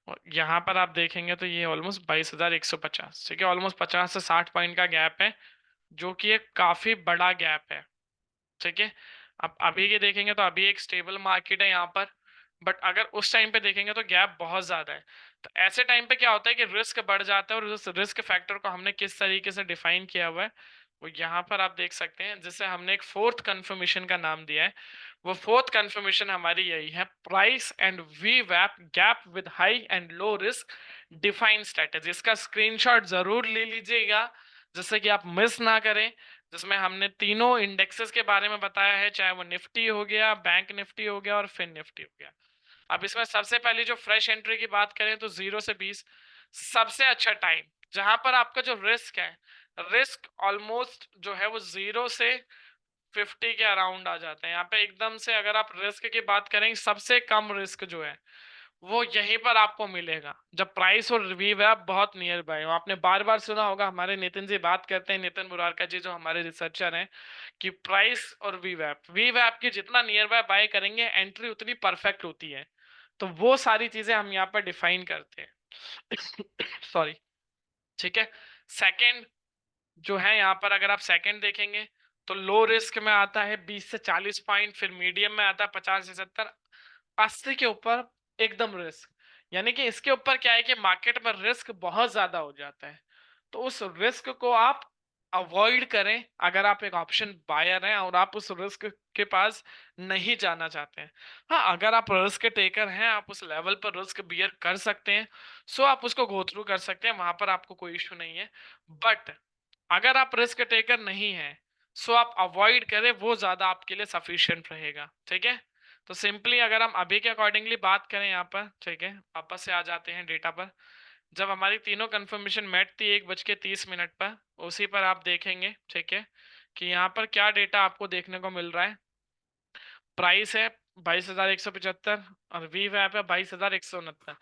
Speaker 1: और यहाँ पर आप देखेंगे तो ये ऑलमोस्ट 22,150, ठीक है, ऑलमोस्ट 50 से 60 पॉइंट का गैप है, जो कि एक काफी बड़ा गैप है। ठीक है, अब अभी के देखेंगे तो अभी एक स्टेबल मार्केट है यहाँ पर, बट अगर उस टाइम पे देखेंगे तो गैप बहुत ज्यादा है। तो ऐसे टाइम पे क्या होता है कि रिस्क बढ़ जाता है, और उस रिस्क फैक्टर को हमने किस तरीके से डिफाइन किया हुआ है वो यहाँ पर आप देख सकते हैं, जिससे हमने एक फोर्थ कंफर्मेशन का नाम दिया है। वो फोर्थ कंफर्मेशन हमारी यही है, प्राइस एंड वी वैप gap with high and low risk define strategy. इसका स्क्रीनशॉट जरूर ले लीजिएगा, जिससे कि आप मिस ना करें, जिसमें हमने तीनों इंडेक्सेस के बारे में बताया है, चाहे वो निफ्टी हो गया, बैंक निफ्टी हो गया और फिन निफ्टी हो गया। अब इसमें सबसे पहले जो फ्रेश एंट्री की बात करें तो 0 से 20 सबसे अच्छा टाइम, जहां पर आपका जो रिस्क है, रिस्क ऑलमोस्ट जो है वो 0 से 50 के अराउंड आ जाते हैं। यहाँ पे एकदम से अगर आप रिस्क की बात करें, सबसे कम रिस्क जो है वो यहीं पर आपको मिलेगा, जब प्राइस और रिव्यू है बहुत नियर बाय हो। आपने बार बार सुना होगा, हमारे नितिन जी बात करते हैं, नितिन मुरारका जी जो हमारे रिसर्चर हैं, कि प्राइस और वी वैप की जितना नियर बाय बाय करेंगे एंट्री उतनी परफेक्ट होती है। तो वो सारी चीजें हम यहाँ पर डिफाइन करते हैं। सॉरी। ठीक है, सेकंड जो है यहाँ पर अगर आप सेकंड देखेंगे तो लो रिस्क में आता है 20 से 40 पॉइंट, फिर मीडियम में आता है 50 से 70, 80 के ऊपर एकदम रिस्क। यानी कि इसके ऊपर क्या है कि मार्केट में रिस्क बहुत ज्यादा हो जाता है, तो उस रिस्क को आप अवॉइड करें अगर आप एक ऑप्शन बायर हैं और आप उस रिस्क के पास नहीं जाना चाहते हैं। हाँ, अगर आप रिस्क टेकर हैं, आप उस लेवल पर रिस्क बियर कर सकते हैं, सो आप उसको गो थ्रू कर सकते हैं, वहां पर आपको कोई इशू नहीं है। बट अगर आप रिस्क टेकर नहीं है, सो आप अवॉइड करें, वो ज्यादा आपके लिए सफिशिएंट रहेगा। ठीक है, तो सिंपली अगर हम अभी के अकॉर्डिंगली बात करें यहाँ पर, ठीक है, वापस से आ जाते हैं डेटा पर। जब हमारी तीनों कंफर्मेशन मैच थी 1:30 पर, उसी पर आप देखेंगे, ठीक है, कि यहाँ पर क्या डेटा आपको देखने को मिल रहा है। प्राइस है 22,175 और वी वैप है 22,169।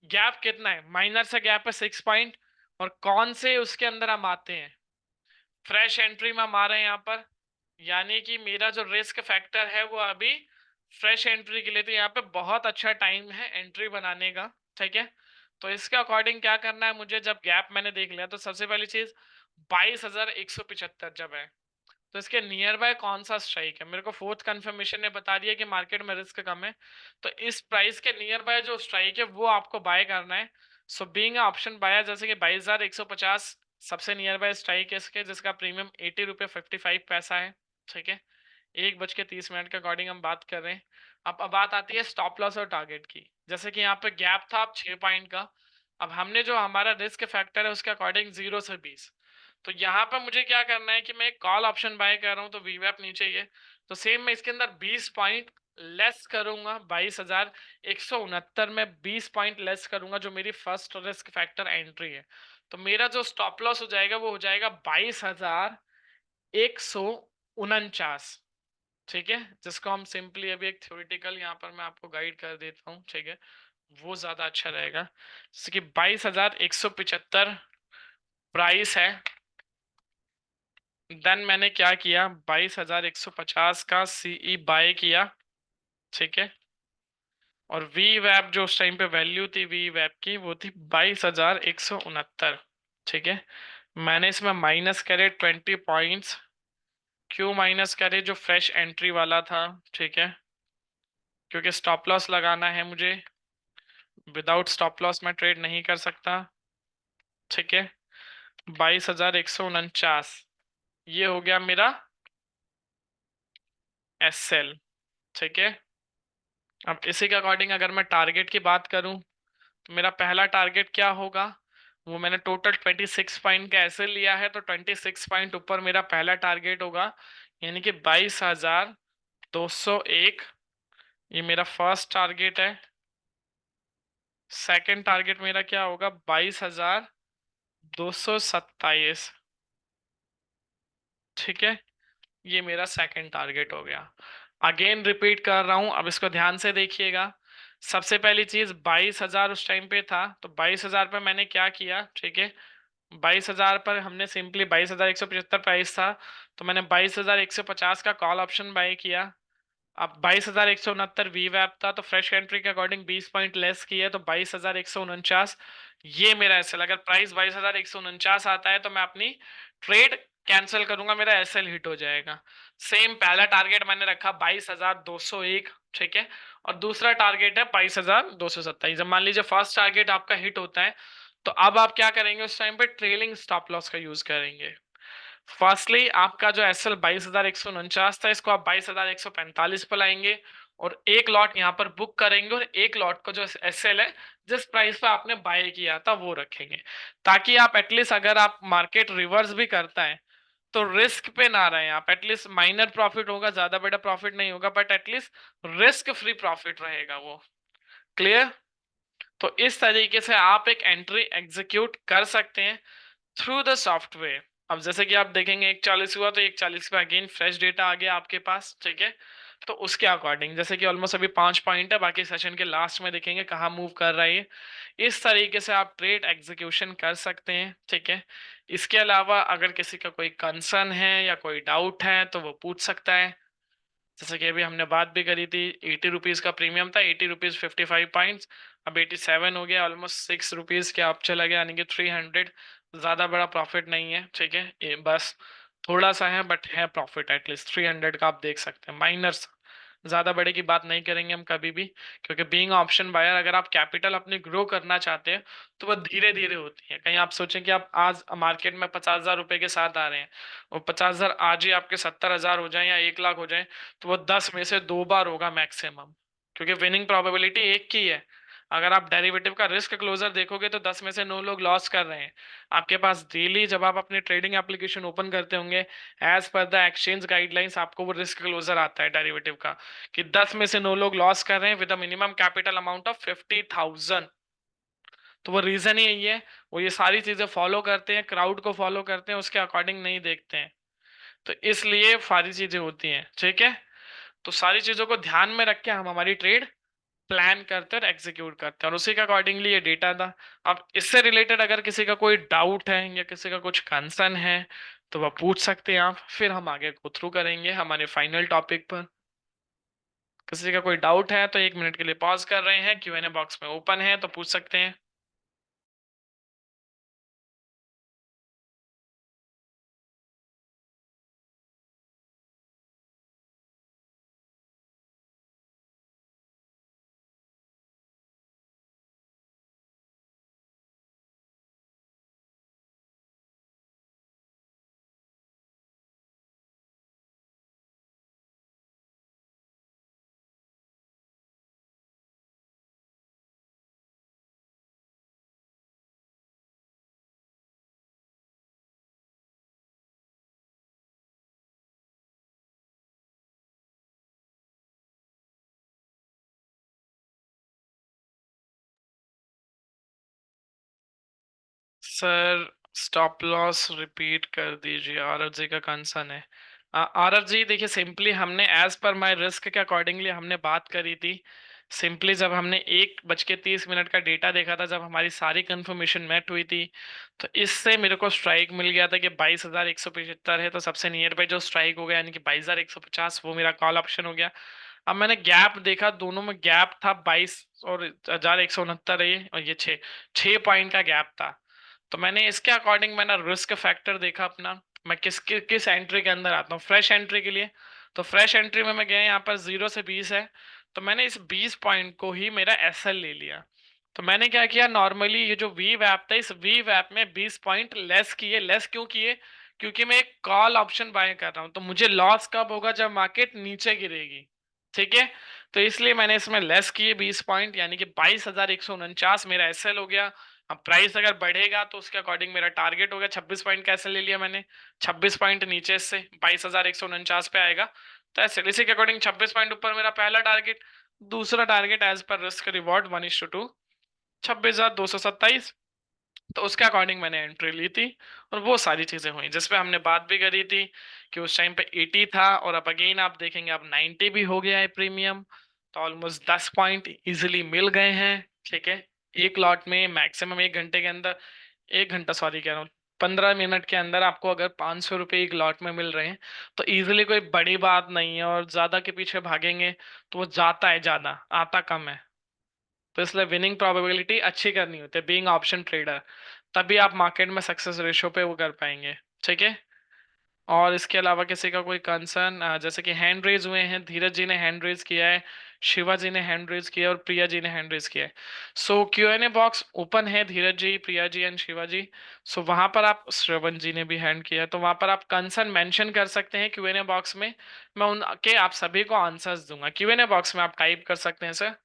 Speaker 1: गैप कितना है, माइनर से गैप है 6 पॉइंट। और कौन से उसके अंदर हम आते हैं, फ्रेश एंट्री में हम आ रहे हैं यहाँ पर, यानी कि मेरा जो रिस्क फैक्टर है वो अभी फ्रेश एंट्री के लिए, तो यहाँ पे बहुत अच्छा टाइम है एंट्री बनाने का। ठीक है, तो इसके अकॉर्डिंग क्या करना है मुझे, जब गैप मैंने देख लिया तो सबसे पहली चीज 22,175 जब है, तो इसके नियर बाय कौन सा स्ट्राइक है, मेरे को फोर्थ कंफर्मेशन ने बता दिया कि मार्केट में रिस्क कम है, तो इस प्राइस के नियर बाय जो स्ट्राइक है वो आपको बाय करना है। सो बीइंग ऑप्शन बायर, जैसे कि 22,150 सबसे नियर बाय स्ट्राइक है इसके, जिसका प्रीमियम 80 रुपये 55 पैसा है। ठीक है, 1:30 के अकॉर्डिंग हम बात कर रहे हैं। अब बात आती है स्टॉप लॉस और टारगेट की। जैसे कि यहाँ पे गैप था अब 6 पॉइंट का, अब हमने जो हमारा रिस्क फैक्टर है उसके अकॉर्डिंग 0 से 20, तो यहाँ पर मुझे क्या करना है कि मैं एक कॉल ऑप्शन बाय कर रहा हूँ, तो वीवैप नीचे ही है, तो सेम मैं इसके अंदर 20 पॉइंट लेस करूंगा। 22,169 में 20 पॉइंट लेस करूंगा, जो मेरी फर्स्ट रिस्क फैक्टर एंट्री है। तो मेरा जो स्टॉप लॉस हो जाएगा वो हो जाएगा 22,149। ठीक है, जिसको हम सिंपली अभी एक थ्योरेटिकल यहाँ पर मैं आपको गाइड कर देता हूँ। ठीक है, वो ज्यादा अच्छा रहेगा। जैसे कि 22,175 प्राइस है, देन मैंने क्या किया, 22,150 का सीई बाय किया। ठीक है, और वी वैप जो उस टाइम पे वैल्यू थी वी वैप की वो थी 22,169। ठीक है, मैंने इसमें माइनस करे 20 पॉइंट्स। क्यों माइनस करे, जो फ्रेश एंट्री वाला था। ठीक है, क्योंकि स्टॉप लॉस लगाना है मुझे, विदाउट स्टॉप लॉस मैं ट्रेड नहीं कर सकता। ठीक है, 22,149 ये हो गया मेरा एसएल। ठीक है, अब इसी के अकॉर्डिंग अगर मैं टारगेट की बात करूं, तो मेरा पहला टारगेट क्या होगा, वो मैंने टोटल 26 पॉइंट का ऐसे लिया है, तो 26 पॉइंट ऊपर मेरा पहला टारगेट होगा, यानी कि 22,201। ये मेरा फर्स्ट टारगेट है। सेकंड टारगेट मेरा क्या होगा, 22,227। ठीक है, ये मेरा सेकंड टारगेट हो गया। अगेन रिपीट कर रहा हूं, अब इसको ध्यान से देखिएगा। सबसे पहली चीज 22,000 उस टाइम पे था, तो 22,000 पे मैंने क्या किया। ठीक है, 22,000 पर हमने सिंपली 22,175 प्राइस था, तो मैंने 22,150 का कॉल ऑप्शन बाय किया। अब 22,169 वी वैप था, तो फ्रेश एंट्री के अकॉर्डिंग 20 पॉइंट लेस किया, तो 22,149 ये मेरा एसएल। अगर प्राइस 22,149 आता है तो मैं अपनी ट्रेड कैंसिल करूंगा, मेरा एसएल हिट हो जाएगा। सेम पहला टारगेट मैंने रखा 22,201। ठीक है, और दूसरा टारगेट है 22,227। जब मान लीजिए फर्स्ट टारगेट आपका हिट होता है, तो अब आप क्या करेंगे, उस टाइम पे ट्रेलिंग स्टॉप लॉस का यूज करेंगे। फर्स्टली आपका जो एसएल 22,149 था, इसको आप 22,145 पर लाएंगे, और एक लॉट यहाँ पर बुक करेंगे, और एक लॉट का जो एसएल है जिस प्राइस पे आपने बाय किया था वो रखेंगे, ताकि आप एटलीस्ट अगर आप मार्केट रिवर्स भी करता है तो रिस्क पे ना रहे आप। एटलीस्ट माइनर प्रॉफिट होगा, ज्यादा बड़ा प्रॉफिट नहीं होगा, but at least risk free profit रहेगा वो। क्लियर? तो इस तरीके से आप एक एंट्री एग्जीक्यूट कर सकते हैं थ्रू द सॉफ्टवेयर। अब जैसे कि आप देखेंगे 1:40 हुआ, तो 1:40 पे अगेन फ्रेश डेटा आ गया आपके पास। ठीक है, तो उसके अकॉर्डिंग जैसे कि ऑलमोस्ट अभी 5 पॉइंट है, बाकी सेशन के लास्ट में देखेंगे कहाँ मूव कर रहा है ये। इस तरीके से आप ट्रेड एग्जीक्यूशन कर सकते हैं। ठीक है, इसके अलावा अगर किसी का कोई कंसर्न है या कोई डाउट है तो वो पूछ सकता है। जैसे कि अभी हमने बात भी करी थी, 80 रुपीज़ का प्रीमियम था, 80 रुपीज़ 55 पॉइंट्स, अब 87 हो गया, ऑलमोस्ट 6 रुपीज़ के आप चला गया, यानी कि 300। ज़्यादा बड़ा प्रॉफिट नहीं है। ठीक है, ये बस थोड़ा सा है, बट है प्रॉफिट, एटलीस्ट 300 का आप देख सकते हैं, माइनर। ज़्यादा बड़े की बात नहीं करेंगे हम कभी भी, क्योंकि बीइंग ऑप्शन बायर अगर आप कैपिटल अपनी ग्रो करना चाहते हैं तो वह धीरे धीरे होती है। कहीं आप सोचें कि आप आज मार्केट में 50,000 रुपए के साथ आ रहे हैं, और 50,000 आज ही आपके 70,000 हो जाए या 1 लाख हो जाए, तो वो 10 में से 2 बार होगा मैक्सिमम, क्योंकि विनिंग प्रोबेबिलिटी एक की है। अगर आप डेरिवेटिव का रिस्क क्लोजर देखोगे तो 10 में से 9 लोग लॉस कर रहे हैं। आपके पास डेली जब आप अपने ट्रेडिंग एप्लीकेशन ओपन करते होंगे, as per the exchange guidelines आपको वो रिस्क क्लोजर आता है डेरिवेटिव का, कि 10 में से 9 लोग लॉस कर रहे हैं with minimum capital amount of 50,000। तो वो रीजन ही यही है, वो ये सारी चीजें फॉलो करते हैं, क्राउड को फॉलो करते हैं, उसके अकॉर्डिंग नहीं देखते हैं, तो इसलिए सारी चीजें होती हैं। ठीक है, तो सारी चीजों को ध्यान में रख के हम हमारी ट्रेड प्लान करते हैं और एग्जीक्यूट करते हैं, और उसी के अकॉर्डिंगली ये डेटा था। अब इससे रिलेटेड अगर किसी का कोई डाउट है या किसी का कुछ कंसर्न है तो वह पूछ सकते हैं आप, फिर हम आगे गो थ्रू करेंगे हमारे फाइनल टॉपिक पर। किसी का कोई डाउट है तो 1 मिनट के लिए पॉज कर रहे हैं, क्यूएनए बॉक्स में ओपन है तो पूछ सकते हैं। सर स्टॉप लॉस रिपीट कर दीजिए, आरएफजी का कंसर्न है। आरएफजी देखिए, सिंपली हमने एज पर माय रिस्क के अकॉर्डिंगली हमने बात करी थी। सिंपली जब हमने 1:30 का डेटा देखा था, जब हमारी सारी कंफर्मेशन मैच हुई थी, तो इससे मेरे को स्ट्राइक मिल गया था कि 22,175 है, तो सबसे नियर बाई जो स्ट्राइक हो गया यानी कि 22,150, वो मेरा कॉल ऑप्शन हो गया। अब मैंने गैप देखा, दोनों में गैप था 22,169 है, और ये 6 पॉइंट का गैप था। तो मैंने इसके अकॉर्डिंग मैंने रिस्क फैक्टर देखा अपना, मैं किस एंट्री के अंदर आता हूँ फ्रेश एंट्री के लिए। तो फ्रेश एंट्री में मैं गया, यहाँ पर 0 से 20 है, तो मैंने इस 20 पॉइंट को ही मेरा एसएल ले लिया। तो मैंने क्या किया, नॉर्मली ये जो वी वैप था, इस वी वैप में 20 पॉइंट लेस किए। लेस क्यों किए? क्योंकि मैं एक कॉल ऑप्शन बाय कर रहा हूँ, तो मुझे लॉस कब होगा? जब मार्केट नीचे गिरेगी। ठीक है, तो इसलिए मैंने इसमें लेस किए 20 पॉइंट, यानी कि 22,149 मेरा एसएल हो गया। अब प्राइस अगर बढ़ेगा तो उसके अकॉर्डिंग मेरा टारगेट हो गया 26 पॉइंट का एसएल ले लिया मैंने। 26 पॉइंट नीचे से 22,149 पे आएगा, तो ऐसे इसी के अकॉर्डिंग 26 पॉइंट ऊपर मेरा पहला टारगेट। दूसरा target as per risk reward 1:2, 26,227, तो उसके अकॉर्डिंग मैंने एंट्री ली थी। और वो सारी चीजें हुई जिसपे हमने बात भी करी थी कि उस टाइम पे 80 था, और अब अगेन आप देखेंगे अब 90 भी हो गया है प्रीमियम। तो ऑलमोस्ट 10 पॉइंट इजिली मिल गए हैं। ठीक है, एक लॉट में मैक्सिमम 1 घंटे के अंदर, 1 घंटा सॉरी कह रहा हूँ, 15 मिनट के अंदर आपको अगर 500 रुपये एक लॉट में मिल रहे हैं, तो इजिली कोई बड़ी बात नहीं है। और ज्यादा के पीछे भागेंगे तो वो जाता है ज्यादा, आता कम है। तो इसलिए विनिंग प्रोबेबिलिटी अच्छी करनी होती है बीइंग ऑप्शन ट्रेडर, तभी आप मार्केट में सक्सेस रेशियो पे वो कर पाएंगे। ठीक है, और इसके अलावा किसी का कोई कंसर्न? जैसे कि हैंड रेज हुए हैं, धीरज जी ने हैंड रेज किया है, शिवा जी ने हैंड रेज किया है, और प्रिया जी ने हैंड रेज किया है। सो Q&A बॉक्स ओपन है, धीरज जी, प्रिया जी एंड शिवा जी। सो वहां पर आप, श्रवण जी ने भी हैंड किया है, तो वहां पर आप कंसर्न मेंशन कर सकते हैं Q&A बॉक्स में। मैं उनके आप सभी को आंसर्स दूंगा, Q&A बॉक्स में आप टाइप कर सकते हैं सर।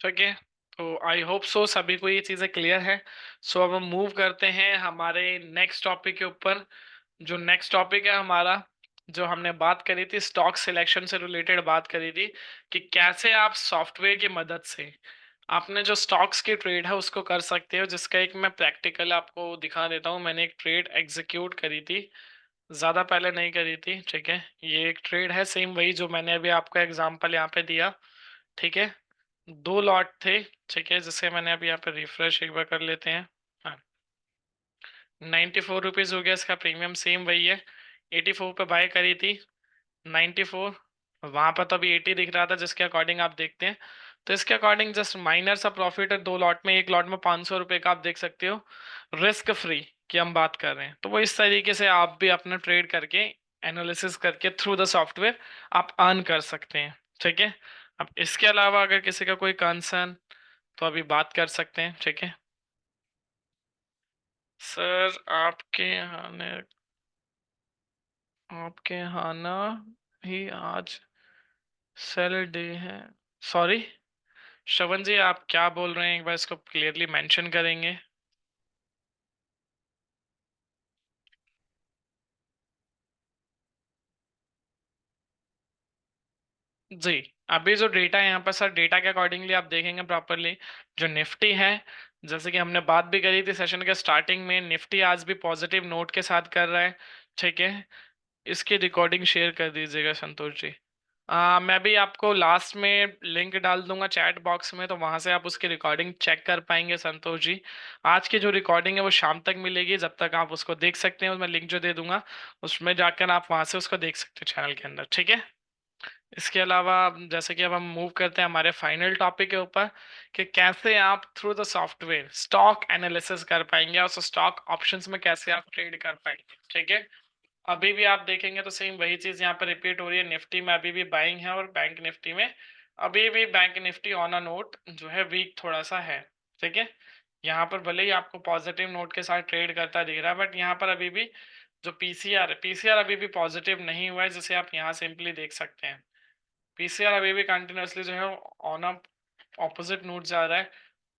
Speaker 1: ठीक है, तो आई होप सो सभी को ये चीजें क्लियर है। सो अब हम मूव करते हैं हमारे नेक्स्ट टॉपिक के ऊपर। जो नेक्स्ट टॉपिक है हमारा, जो हमने बात करी थी स्टॉक सिलेक्शन से रिलेटेड बात करी थी, कि कैसे आप सॉफ्टवेयर की मदद से आपने जो स्टॉक्स की ट्रेड है उसको कर सकते हो। जिसका एक मैं प्रैक्टिकल आपको दिखा देता हूँ। मैंने एक ट्रेड एग्जीक्यूट करी थी, ज़्यादा पहले नहीं करी थी। ठीक है, ये एक ट्रेड है सेम वही जो मैंने अभी आपको एग्जांपल यहाँ पे दिया। ठीक है, 2 लॉट थे। ठीक है, जिसे मैंने अभी यहाँ पे रिफ्रेश एक बार कर लेते हैं। हाँ, 94 रुपीज़ हो गया इसका प्रीमियम, सेम वही है। 84 पे बाय करी थी, 94, वहां पर तो अभी 80 दिख रहा था, जिसके अकॉर्डिंग आप देखते हैं। तो इसके अकॉर्डिंग जस्ट माइनर सा प्रॉफिट है 2 लॉट में। एक लॉट में 500 रुपये का आप देख सकते हो, रिस्क फ्री की हम बात कर रहे हैं। तो वो इस तरीके से आप भी अपना ट्रेड करके, एनालिसिस करके थ्रू द सॉफ्टवेयर आप अर्न कर सकते हैं। ठीक है, अब इसके अलावा अगर किसी का कोई कंसर्न, तो अभी बात कर सकते हैं। ठीक है सर, आपके यहाँ ना ही आज सेल डे है। सॉरी, श्रवण जी आप क्या बोल रहे हैं, एक बार इसको क्लियरली मेंशन करेंगे? जी, अभी जो डेटा है यहाँ पर सर, डेटा के अकॉर्डिंगली आप देखेंगे प्रॉपरली, जो निफ्टी है, जैसे कि हमने बात भी करी थी सेशन के स्टार्टिंग में, निफ्टी आज भी पॉजिटिव नोट के साथ कर रहा है। ठीक है, इसकी रिकॉर्डिंग शेयर कर दीजिएगा संतोष जी। मैं भी आपको लास्ट में लिंक डाल दूंगा चैट बॉक्स में, तो वहां से आप उसकी रिकॉर्डिंग चेक कर पाएंगे संतोष जी। आज की जो रिकॉर्डिंग है वो शाम तक मिलेगी, जब तक आप उसको देख सकते हैं। मैं लिंक जो दे दूंगा उसमें जाकर आप वहां से उसको देख सकते हैं चैनल के अंदर। ठीक है, इसके अलावा जैसे कि अब हम मूव करते हैं हमारे फाइनल टॉपिक के ऊपर, कि कैसे आप through the software stock analysis कर पाएंगे, और स्टॉक ऑप्शंस में कैसे आप ट्रेड कर पाएंगे। ठीक है, अभी भी आप देखेंगे तो सेम वही चीज यहाँ पर रिपीट हो रही है। निफ्टी में अभी भी बाइंग है, और बैंक निफ्टी में अभी भी bank Nifty on a note जो है वीक थोड़ा सा है। ठीक है, यहाँ पर भले ही आपको पॉजिटिव नोट के साथ ट्रेड करता दिख रहा है, बट यहाँ पर अभी भी जो पीसीआर अभी भी पॉजिटिव नहीं हुआ है, जिसे आप यहाँ सिंपली देख सकते हैं। पीसीआर अभी भी कंटिन्यूसली जो है ऑन अ ऑपोजिट नोट जा रहा है।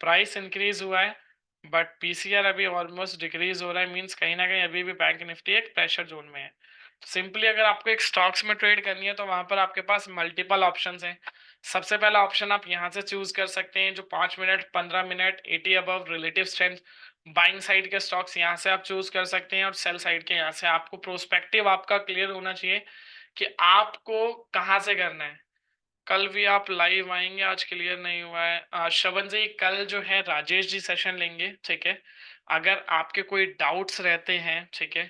Speaker 1: प्राइस इंक्रीज हुआ है बट पीसीआर अभी ऑलमोस्ट डिक्रीज हो रहा है, मींस कहीं ना कहीं अभी भी बैंक निफ्टी एक प्रेशर जोन में है। तो सिंपली अगर आपको एक स्टॉक्स में ट्रेड करनी है तो वहां पर आपके पास मल्टीपल ऑप्शंस हैं। सबसे पहला ऑप्शन आप यहाँ से चूज कर सकते हैं, जो 5 minute 15 minute 80 above relative strength buying side के स्टॉक्स यहाँ से आप चूज कर सकते हैं, और सेल साइड के यहाँ से आपको प्रोस्पेक्टिव आपका क्लियर होना चाहिए कि आपको कहाँ से करना है। कल भी आप लाइव आएंगे, आज क्लियर नहीं हुआ है। श्रवण जी कल जो है राजेश जी सेशन लेंगे, ठीक है। अगर आपके कोई डाउट्स रहते हैं, ठीक है,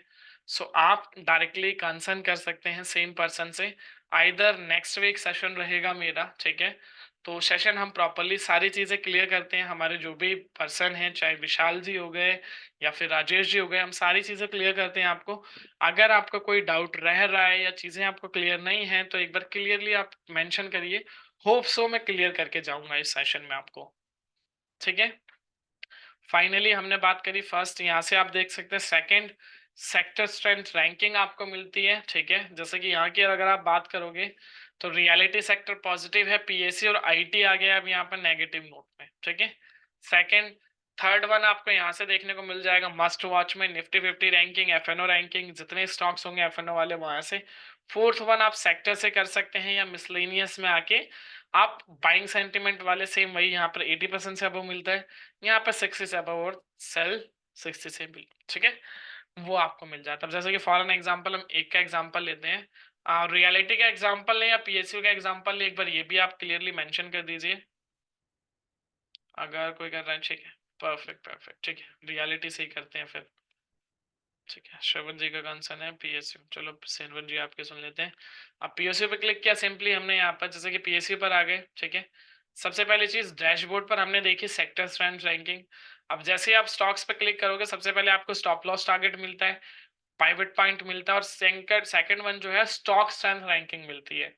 Speaker 1: सो आप डायरेक्टली कंसर्न कर सकते हैं सेम पर्सन से। आइदर नेक्स्ट वीक सेशन रहेगा मेरा, ठीक है, तो सेशन हम प्रॉपरली सारी चीजें क्लियर करते हैं। हमारे जो भी पर्सन हैं, चाहे विशाल जी हो गए या फिर राजेश जी हो गए, हम सारी चीजें क्लियर करते हैं आपको। अगर आपका कोई डाउट रह रहा है या चीजें आपको क्लियर नहीं है तो एक बार क्लियरली आप मेंशन करिए। होप सो मैं क्लियर करके जाऊंगा इस सेशन में आपको, ठीक है। फाइनली हमने बात करी फर्स्ट, यहाँ से आप देख सकते हैं सेकंड सेक्टर स्ट्रेंथ रैंकिंग आपको मिलती है, ठीक है। जैसे कि यहाँ की अगर आप बात करोगे तो रियलिटी सेक्टर पॉजिटिव है, पीएससी और आईटी आ गया अब यहाँ पर नेगेटिव नोट में, ठीक है। सेकंड थर्ड वन आपको यहाँ से देखने को मिल जाएगा मस्ट वॉच में निफ्टी 50 रैंकिंग, एफएनओ रैंकिंग, जितने स्टॉक्स होंगे एफएनओ वाले वहां से। फोर्थ वन आप सेक्टर से कर सकते हैं या मिसलेनियस में आके आप बाइंग सेंटिमेंट वाले, सेम वही यहाँ पर 80% से अबव मिलता है, यहाँ पर 60 से अबव और सेल 60 से भी, ठीक है, वो आपको मिल जाता है। जैसे कि फॉर एन एग्जांपल हम एक का एग्जांपल लेते हैं, रियलिटी का एग्जांपल लें या पीएसयू का एग्जांपल लें, एक बार ये भी आप क्लियरली मेंशन कर दीजिए अगर कोई कर रहा है, ठीक है। परफेक्ट परफेक्ट, ठीक है, रियलिटी से ही करते हैं फिर, ठीक है। श्रवण जी का कंसर्न है पीएसयू, चलो श्रवण जी आपके सुन लेते हैं। अब पीएसयू पे क्लिक किया, सिंपली हमने यहाँ पर जैसे कि पीएसयू पर आ गए, ठीक है। सबसे पहली चीज डैशबोर्ड पर हमने देखी सेक्टर स्ट्रेंथ रैंकिंग। अब जैसे ही आप स्टॉक्स पे क्लिक करोगे सबसे पहले आपको स्टॉप लॉस टारगेट मिलता है, पाइवट पॉइंट मिलता है, और सेकंड सेकंड वन जो है स्टॉक स्ट्रेंथ रैंकिंग मिलती है।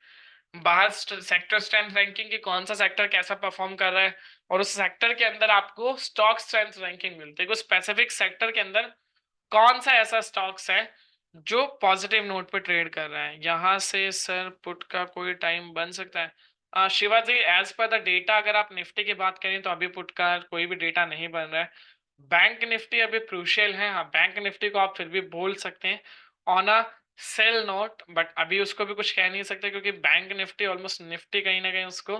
Speaker 1: बाहर सेक्टर स्ट्रेंथ रैंकिंग की कौन सा सेक्टर कैसा परफॉर्म कर रहा है, और उस सेक्टर के अंदर आपको स्टॉक स्ट्रेंथ रैंकिंग मिलती है कि स्पेसिफिक सेक्टर के अंदर कौन सा ऐसा स्टॉक्स है जो पॉजिटिव नोट पे ट्रेड कर रहा है। यहां से सर पुट का कोई टाइम बन सकता है। Shiva ji as per the data अगर आप निफ्टी की बात करें तो अभी पुट का कोई भी डेटा नहीं बन रहा है। बैंक निफ्टी अभी क्रूशियल है, हाँ बैंक निफ्टी को आप फिर भी बोल सकते हैं on a sell note, but अभी उसको भी कुछ कह नहीं सकते क्योंकि बैंक निफ्टी ऑलमोस्ट निफ्टी कहीं ना कहीं उसको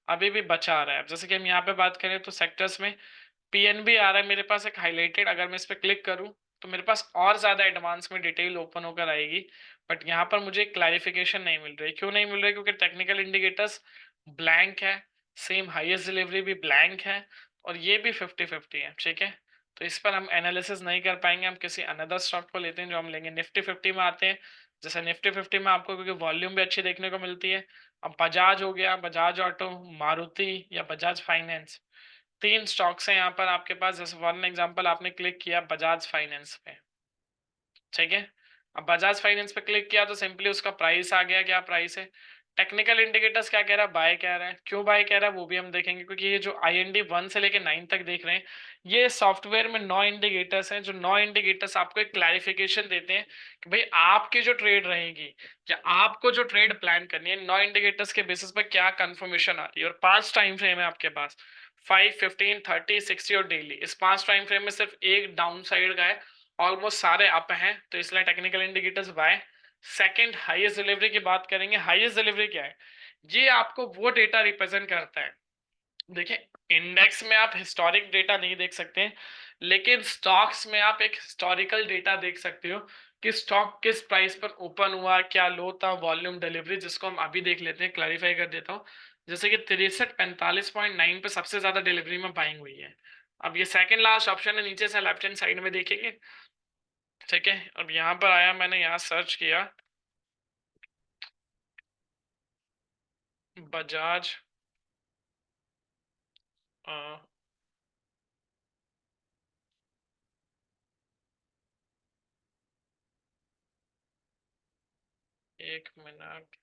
Speaker 1: अभी भी बचा रहा है। जैसे कि हम यहाँ पे बात करें तो सेक्टर्स में पीएनबी आ रहा है मेरे पास एक हाईलाइटेड, अगर मैं इस पर क्लिक करूं तो मेरे पास और ज्यादा एडवांस में डिटेल ओपन होकर आएगी, बट यहाँ पर मुझे क्लैरिफिकेशन नहीं मिल रही। क्यों नहीं मिल रही? क्योंकि टेक्निकल इंडिकेटर्स ब्लैंक है, सेम हाईएस्ट डिलीवरी भी ब्लैंक है, और ये भी 50-50 है, ठीक है। तो इस पर हम एनालिसिस नहीं कर पाएंगे, हम किसी अनदर स्टॉक को लेते हैं जो हम लेंगे। निफ्टी 50 में आते हैं, जैसे निफ्टी 50 में आपको क्योंकि वॉल्यूम भी अच्छी देखने को मिलती है। अब बजाज हो गया, बजाज ऑटो, मारुति या बजाज फाइनेंस, तीन स्टॉक्स हैं यहाँ पर आपके पास। जैसे वन एग्जांपल आपने क्लिक किया बजाज फाइनेंस पे, ठीक है। अब बजाज फाइनेंस पे क्लिक किया तो सिंपली उसका प्राइस आ गया, क्या प्राइस है। टेक्निकल इंडिकेटर्स क्या कह रहा है? बाय कह रहा है। क्यों बाय कह रहा है वो भी हम देखेंगे, क्योंकि ये जो IND 1 से लेके 9 तक देख रहे हैं, ये सॉफ्टवेयर में 9 इंडिकेटर्स हैं, जो 9 इंडिकेटर्स आपको एक क्लैरिफिकेशन देते हैं कि भाई आपकी जो ट्रेड रहेगी या आपको जो ट्रेड प्लान करनी है, 9 इंडिकेटर्स के बेसिस पर क्या कंफर्मेशन आ रही है। और 5 टाइम फ्रेम है आपके पास, 5, 15, 30, 60 और डेली। इस 5 टाइम फ्रेम में सिर्फ एक डाउन साइड का है, ऑलमोस्ट सारे अप हैं, तो इसलिए technical indicators buy. Second highest delivery की बात करेंगे। हाईएस्ट डिलीवरी क्या है? ये आपको वो डेटा रिप्रेजेंट करता है। देखिए इंडेक्स में आप हिस्टोरिक डेटा नहीं देख सकते हैं, लेकिन स्टॉक्स में आप एक हिस्टोरिकल डेटा देख सकते हो कि स्टॉक किस प्राइस पर ओपन हुआ, क्या लो था, वॉल्यूम, डिलीवरी, जिसको हम अभी देख लेते हैं, क्लैरिफाई कर देता हूँ। जैसे कि 63 45.9 पे सबसे ज्यादा डिलीवरी में बाइंग हुई है। अब ये सेकंड लास्ट ऑप्शन है, नीचे से लेफ्ट हैंड साइड में देखेंगे, ठीक है। अब यहाँ पर आया, मैंने यहाँ सर्च किया बजाज, अ, 1 मिनट,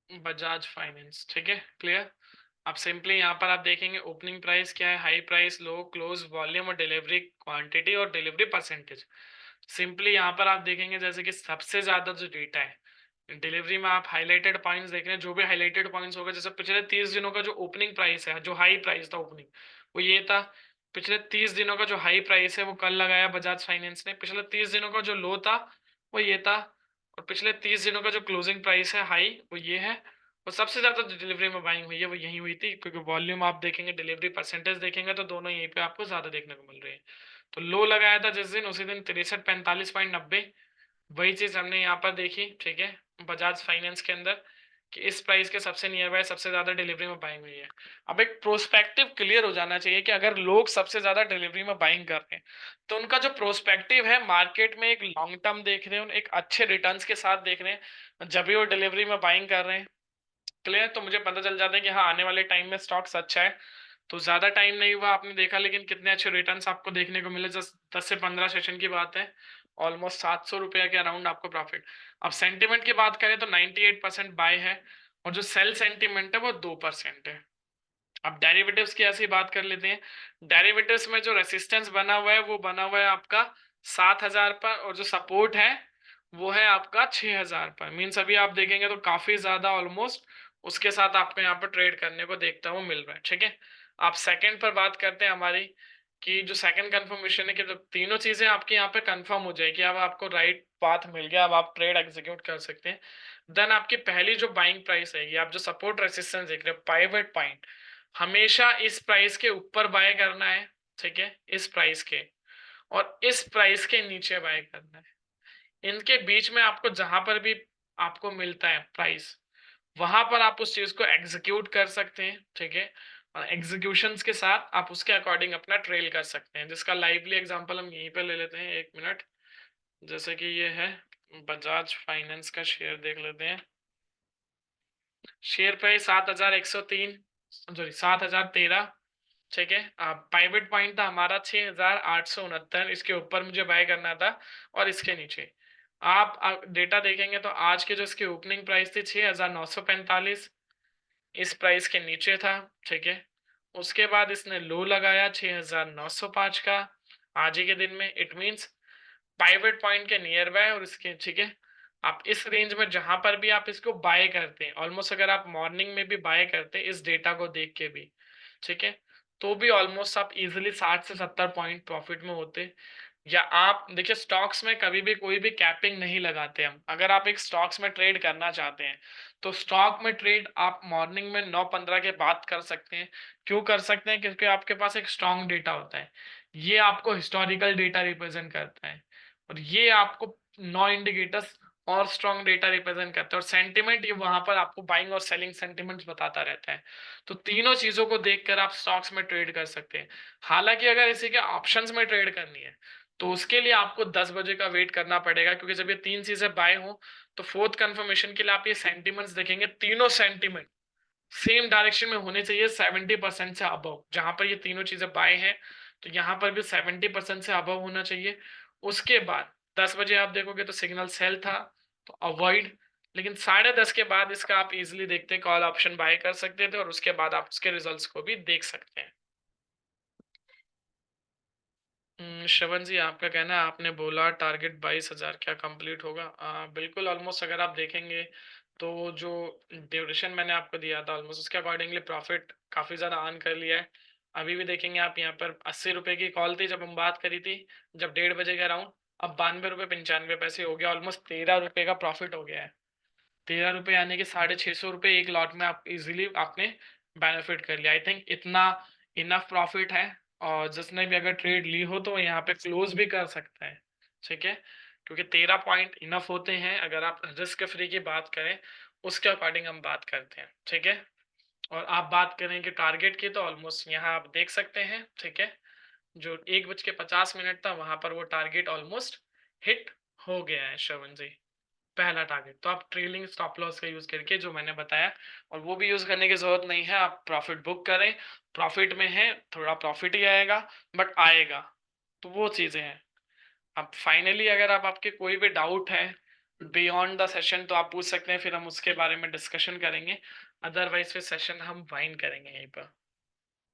Speaker 1: बजाज फाइनेंस, ठीक है, क्लियर। अब सिंपली यहाँ पर आप देखेंगे ओपनिंग प्राइस क्या है, हाई प्राइस, लो, क्लोज, वॉल्यूम और डिलीवरी क्वांटिटी और डिलीवरी परसेंटेज। सिंपली यहाँ पर आप देखेंगे जैसे कि सबसे ज्यादा जो डेटा है डिलीवरी में आप हाईलाइटेड पॉइंट्स देख रहे हैं, जो भी हाईलाइटेड पॉइंट्स होगा, जैसे पिछले 30 दिनों का जो ओपनिंग प्राइस है, जो हाई प्राइस था ओपनिंग, वो ये था। पिछले 30 दिनों का जो हाई प्राइस है वो कल लगाया बजाज फाइनेंस ने। पिछले 30 दिनों का जो लो था वो ये था। और पिछले 30 दिनों का जो क्लोजिंग प्राइस है हाई वो ये है। और सबसे ज्यादा जो डिलीवरी में बाइंग हुई है वो यही हुई थी, क्योंकि वॉल्यूम आप देखेंगे, डिलीवरी परसेंटेज देखेंगे तो दोनों यहीं पे आपको ज्यादा देखने को मिल रही है। तो लो लगाया था जिस दिन, उसी दिन 63 45.90, वही चीज हमने यहाँ पर देखी, ठीक है, बजाज फाइनेंस के अंदर, कि इस प्राइस के सबसे नियर बाय सबसे ज्यादा डिलीवरी में बाइंग हुई है। अब एक प्रोस्पेक्टिव क्लियर हो जाना चाहिए कि अगर लोग सबसे ज्यादा डिलीवरी में बाइंग कर रहे हैं तो उनका जो प्रोस्पेक्टिव है मार्केट में, एक लॉन्ग टर्म देख रहे हैं, एक अच्छे रिटर्न्स के साथ देख रहे हैं, जब भी वो डिलीवरी में बाइंग कर रहे हैं, क्लियर, तो मुझे पता चल जाता है कि हाँ आने वाले टाइम में स्टॉक्स अच्छा है। तो ज्यादा टाइम नहीं हुआ आपने देखा, लेकिन कितने अच्छे रिटर्न्स आपको देखने को मिले, 10 से 15 सेशन की बात है, ऑलमोस्ट 700 रुपये के अराउंड आपको प्रॉफिट। अब सेंटिमेंट की बात करें तो 98% बाय है, और जो सेल सेंटिमेंट है वो 2% है। अब डेरिवेटिव्स की ऐसी बात कर लेते हैं। डेरिवेटिव्स में जो रेसिस्टेंस बना हुआ है वो बना हुआ है आपका 7,000 पर, और जो सपोर्ट है वो है आपका 6,000 पर। मीन्स अभी आप देखेंगे तो काफी ज्यादा ऑलमोस्ट उसके साथ आपको यहाँ पर ट्रेड करने को देखता हुआ मिल रहा है, ठीक है। आप सेकंड पर बात करते हैं हमारी, कि जो सेकंड कंफर्मेशन है कि जब तीनों चीजें आपकी यहाँ पे कंफर्म हो जाएगी, अब आपको राइट पाथ मिल गया, अब आप ट्रेड एग्जीक्यूट कर सकते हैं, देन आपकी पहली जो बाइंग प्राइस है, आप जो सपोर्ट रेसिस्टेंस देख रहे हो, पाइवट पॉइंट, हमेशा इस प्राइस के ऊपर बाय करना है, ठीक है, इस प्राइस के, और इस प्राइस के नीचे बाय करना है। इनके बीच में आपको जहां पर भी आपको मिलता है प्राइस, वहां पर आप उस चीज को एग्जीक्यूट कर सकते हैं, ठीक है। और एग्जीक्यूशंस के साथ आप उसके अकॉर्डिंग अपना ट्रेल कर सकते हैं, जिसका लाइवली एग्जांपल हम यहीं पे ले लेते हैं, 1 मिनट। जैसे कि ये है बजाज फाइनेंस का शेयर, देख लेते हैं। शेयर प्राइस 7,103, सॉरी 7,013, ठीक है। प्राइवेट पॉइंट था हमारा 6,869, इसके ऊपर मुझे बाय करना था, और इसके नीचे आप डेटा देखेंगे तो आज के जो इसकी ओपनिंग प्राइस थी 6,945, इस प्राइस के नीचे था, ठीक है। उसके बाद इसने लो लगाया 6,905 का आज ही के दिन में। इट मींस पाइवट पॉइंट के नियर बाय, और इसके, ठीक है, आप इस रेंज में जहां पर भी आप इसको बाय करते हैं, ऑलमोस्ट अगर आप मॉर्निंग में भी बाय करते हैं इस डेटा को देख के भी, ठीक है, तो भी ऑलमोस्ट आप इजिली 60 से 70 पॉइंट प्रॉफिट में होते। या आप देखिए, स्टॉक्स में कभी भी कोई भी कैपिंग नहीं लगाते हम। अगर आप एक स्टॉक्स में ट्रेड करना चाहते हैं तो स्टॉक में ट्रेड आप मॉर्निंग में 9:15 के बाद कर सकते हैं। क्यों कर सकते हैं? क्योंकि आपके पास एक स्ट्रॉन्ग डेटा होता है, ये आपको हिस्टोरिकल डेटा रिप्रेजेंट करता है, और ये आपको 9 इंडिकेटर्स और स्ट्रॉन्ग डेटा रिप्रेजेंट करता है, और सेंटिमेंट ये वहां पर आपको बाइंग और सेलिंग सेंटिमेंट्स बताता रहता है। तो तीनों चीजों को देखकर आप स्टॉक्स में ट्रेड कर सकते हैं। हालांकि अगर इसी के ऑप्शंस में ट्रेड करनी है तो उसके लिए आपको 10 बजे का वेट करना पड़ेगा, क्योंकि जब ये तीन चीजें बाय हो तो फोर्थ कंफर्मेशन के लिए आप ये सेंटिमेंट्स देखेंगे, तीनों सेंटिमेंट सेम डायरेक्शन में होने चाहिए, 70% से अबव। जहां पर ये तीनों चीजें बाय हैं तो यहाँ पर भी 70% से अबव होना चाहिए। उसके बाद 10 बजे आप देखोगे तो सिग्नल सेल था, तो अवॉइड। लेकिन 10:30 के बाद इसका आप इजिली देखते हैं, कॉल ऑप्शन बाय कर सकते थे, और उसके बाद आप उसके रिजल्ट्स को भी देख सकते हैं। श्रवण जी, आपका कहना है, आपने बोला टारगेट 22,000 क्या कंप्लीट होगा? बिल्कुल, ऑलमोस्ट अगर आप देखेंगे तो जो ड्यूरेशन मैंने आपको दिया था ऑलमोस्ट उसके अकॉर्डिंगली प्रॉफिट काफ़ी ज़्यादा अर्न कर लिया है। अभी भी देखेंगे आप, यहाँ पर 80 रुपये की कॉल थी जब हम बात करी थी, जब 1:30 बजे के अराउंड, अब 92 रुपये 95 पैसे हो गया, ऑलमोस्ट 13 रुपये का प्रॉफिट हो गया है। 13 रुपये यानी कि 650 रुपये एक लॉट में आप इजीली आपने बेनिफिट कर लिया। आई थिंक इतना इनफ प्रॉफिट है, और जिसने भी अगर ट्रेड ली हो तो यहाँ पे क्लोज भी कर सकता है, ठीक है, क्योंकि 13 पॉइंट इनफ होते हैं अगर आप रिस्क फ्री की बात करें। उसके अकॉर्डिंग हम बात करते हैं, ठीक है। और आप बात करें कि टारगेट की, तो ऑलमोस्ट यहाँ आप देख सकते हैं, ठीक है, जो 1:50 था वहां पर वो टारगेट ऑलमोस्ट हिट हो गया है, श्रवण जी, पहला टारगेट। तो आप ट्रेलिंग स्टॉप लॉस का यूज करके, जो मैंने बताया, और वो भी यूज करने की जरूरत नहीं है, आप प्रॉफिट बुक करें, प्रॉफिट में है थोड़ा प्रॉफिट ही आएगा, बट आएगा। तो वो चीजें हैं। अब फाइनली अगर आप आपके कोई भी डाउट है बियॉन्ड द सेशन तो आप पूछ सकते हैं, फिर हम उसके बारे में डिस्कशन करेंगे, अदरवाइज फिर सेशन हम वाइंड करेंगे यहीं पर।